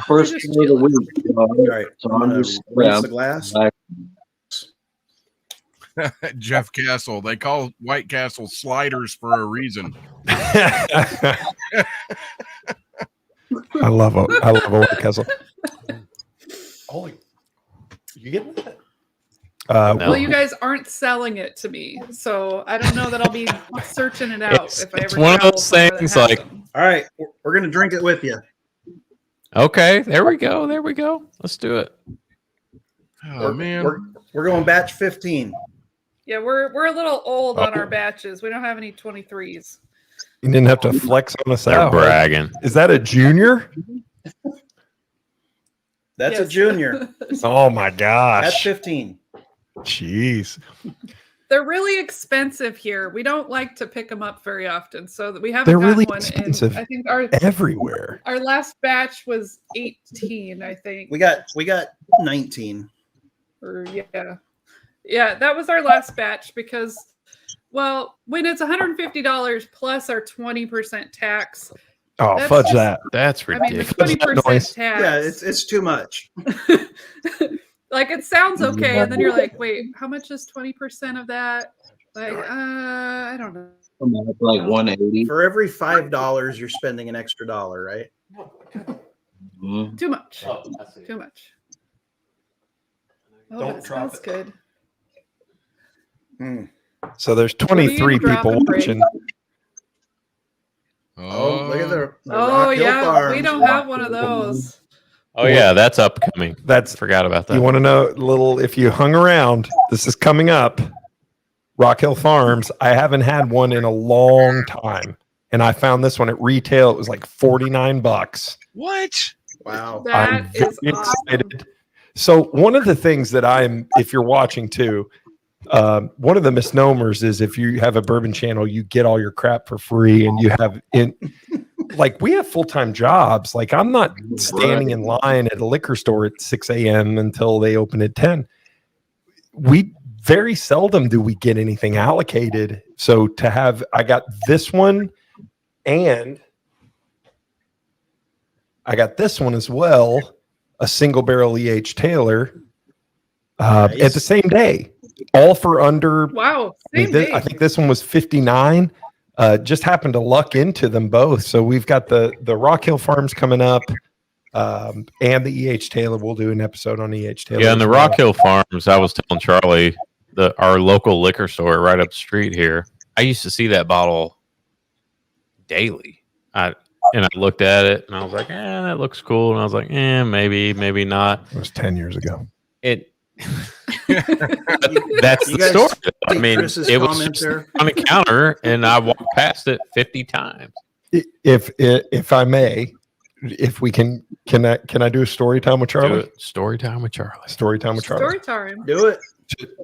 First day of the week. All right, So I'm I'm going just to rinse the glass. Jeff Castle. They call White Castle sliders for a reason. I love a White Castle. Holy, you get that? No. Well, you guys aren't selling it to me, so I don't know that I'll be searching it out It's- if I it's ever. one of travel those somewhere that things has like- them. All right, we're going to drink it with you. Okay, there we go. There we go. Let's do it. Oh, man. We're going batch 15. Yeah, we're a little old on Oh. our batches. We don't have any 23s. You didn't have to flex on us They're out. bragging. Is that a junior? That's a Yes. junior. Oh my That's gosh. 15. Jeez. They're really expensive here. We don't like to pick them up very often, so that we haven't They're gotten really one. expensive. And I think our Everywhere. last batch was 18. I think. We got 19. Or yeah, that was our last batch because, well, when it's $150 plus our 20% tax, Oh, That's fudge just- that. That's I mean, the ridiculous. 20% noise. tax. Yeah, it's too much. Like it sounds okay, and then you're like, wait, how much is 20% of that? Like, I don't know. It's like 180. For every $5, you're spending an extra $1, right? Mhm. Too much. Oh, I see. Too much. Oh, Don't that drop smells it. good. Hmm. So there's What are you 23 people dropping, Brady? watching. Oh, look at the Oh Rock Hill yeah, Farms. we don't have one of those. Oh yeah, that's upcoming. That's Forgot about that. you want to know little if you hung around. This is coming up. Rock Hill Farms. I haven't had one in a long time, and I found this one at retail. It was like $49. What? Wow. I'm That is very awesome. excited. So one of the things that if you're watching too, one of the misnomers is if you have a bourbon channel, you get all your crap for free, and you have like we have full-time jobs. Like I'm not standing in line at a liquor store at 6 a.m. until they open at 10. We very seldom do we get anything allocated. So I got this one and I got this one as well, a single barrel E.H. Taylor Nice. at the same day, all for under. Wow, I mean, same day. I think this one was 59. Just happened to luck into them both. So we've got the Rock Hill Farms coming up, and the E.H. Taylor. We'll do an episode on E.H. Taylor. Yeah, and as the well. Rock Hill Farms, I was telling Charlie, our local liquor store right up the street here, I used to see that bottle daily. And I looked at it and I was like, that looks cool. And I was like, maybe not. It was 10 years ago. That's You the guys story. I see mean, Chris's it was comment just there? on the counter and I walked past it 50 times. If I may, if we can I do a story time with Do Charlie? it. Story time with Charlie. Story time with Charlie. Story time. Do it.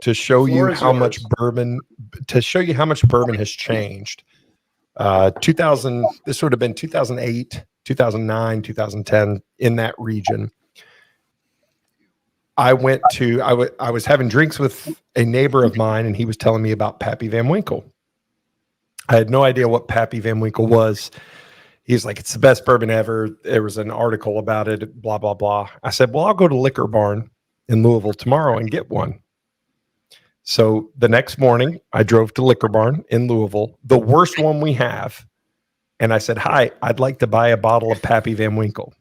To show The you floor is how much yours. bourbon has changed. 2000, this would have been 2008, 2009, 2010, in that region. I was having drinks with a neighbor of mine, and he was telling me about Pappy Van Winkle. I had no idea what Pappy Van Winkle was. He's like, it's the best bourbon ever. There was an article about it, blah, blah, blah. I said, well, I'll go to Liquor Barn in Louisville tomorrow and get one. So the next morning, I drove to Liquor Barn in Louisville, the worst one we have. And I said, hi, I'd like to buy a bottle of Pappy Van Winkle.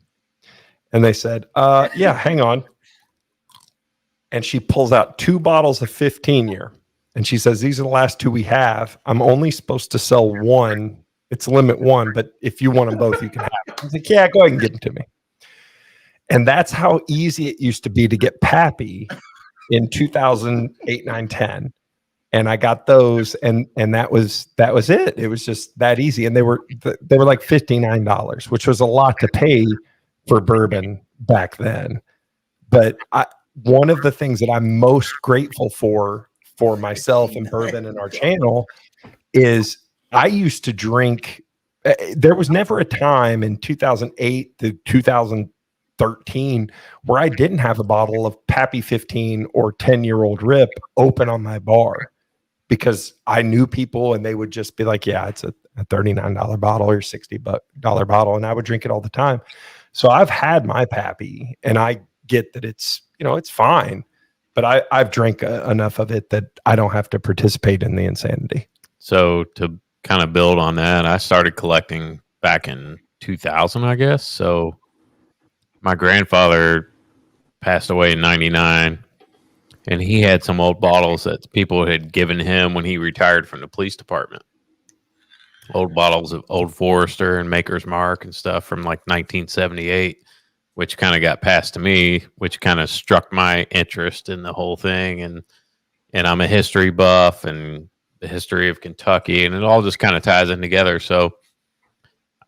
And they said, yeah, hang on. And she pulls out 2 bottles of 15-year. And she says, these are the last 2 we have. I'm only supposed to sell 1. It's limit 1, but if you want them both, you can have them. I was like, yeah, go ahead and give them to me. And that's how easy it used to be to get Pappy in 2008, 9, 10. And I got those, and that was it. It was just that easy. And they were like $59, which was a lot to pay for bourbon back then. But one of the things that I'm most grateful for myself and bourbon and our channel is I used to drink. There was never a time in 2008 to 2013 where I didn't have a bottle of Pappy 15 or 10-year-old Rip open on my bar, because I knew people and they would just be like, yeah, it's a $39 bottle or $60 bottle. And I would drink it all the time. So I've had my Pappy, and I get that it's fine, but I've drank enough of it that I don't have to participate in the insanity. So to kind of build on that, I started collecting back in 2000, I guess. So my grandfather passed away in 99, and he had some old bottles that people had given him when he retired from the police department. Old bottles of Old Forester and Maker's Mark and stuff from like 1978, which kind of got passed to me, which kind of struck my interest in the whole thing. And I'm a history buff and the history of Kentucky, and it all just kind of ties in together. So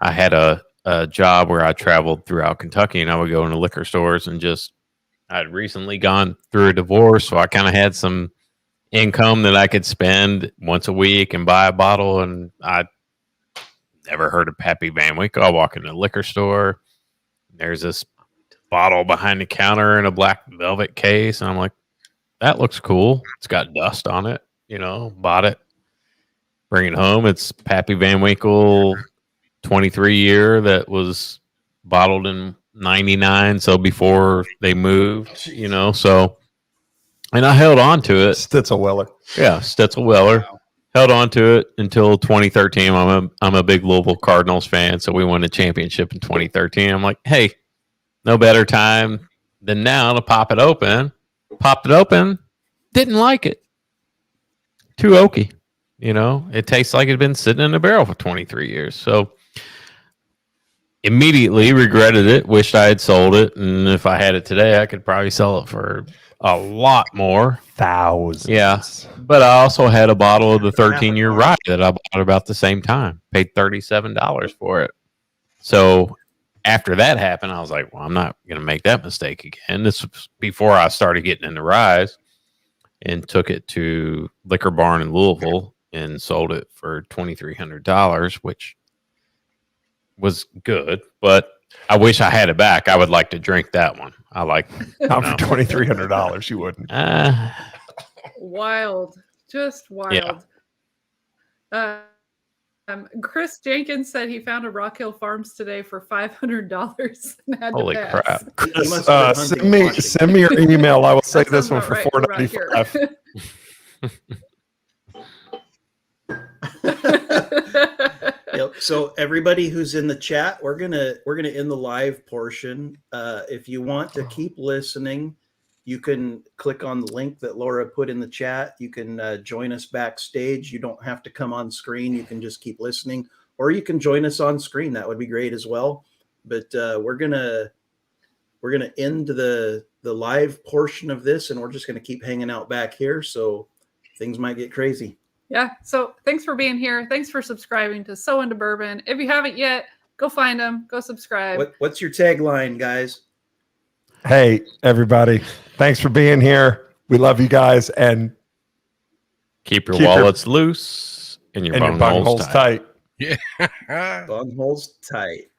I had a job where I traveled throughout Kentucky, and I would go into liquor stores and I'd recently gone through a divorce, so I kind of had some income that I could spend once a week and buy a bottle. And I never heard of Pappy Van Winkle. I walk into a liquor store, there's this bottle behind the counter in a black velvet case, and I'm like, that looks cool. It's got dust on it, bought it, bring it home. It's Pappy Van Winkle 23 year that was bottled in 99. So before they moved, you know, so, and I held on to it. Stitzel Weller. Yeah. Stetzel Weller. Held on to it until 2013. I'm a big Louisville Cardinals fan. So we won a championship in 2013. I'm like, hey, no better time than now to pop it open. Popped it open. Didn't like it. Too oaky. You know, it tastes like it had been sitting in a barrel for 23 years. So immediately regretted it. Wished I had sold it. And if I had it today, I could probably sell it for a lot more. Thousands. Yeah. But I also had a bottle of the 13-year rye that I bought about the same time. Paid $37 for it. So after that happened, I was like, well, I'm not going to make that mistake again. This was before I started getting into ryes, and took it to Liquor Barn in Louisville and sold it for $2,300, which was good. But I wish I had it back. I would like to drink that one. I like Not for $2,300. You wouldn't. Wild, just wild. Yeah. Chris Jenkins said he found a Rock Hill Farms today for $500 and had Holy to pass. crap. You must have been hunting and watching. Send me your email. I will say That this sounds one for about right for Rock $495. Yep. So everybody who's in the chat, we're gonna end the live portion. If you want to keep listening, you can click on the link that Laura put in the chat. You can join us backstage. You don't have to come on screen. You can just keep listening, or you can join us on screen. That would be great as well. But we're gonna end the live portion of this, and we're just gonna keep hanging out back here. So things might get crazy. Yeah. So thanks for being here. Thanks for subscribing to So Into Bourbon. If you haven't yet, go find them. Go subscribe. What's your tagline, guys? Hey, everybody. Thanks for being here. We love you guys. And Keep your wallets loose and your bung bung holes holes tight. tight. Yeah. Bung holes tight.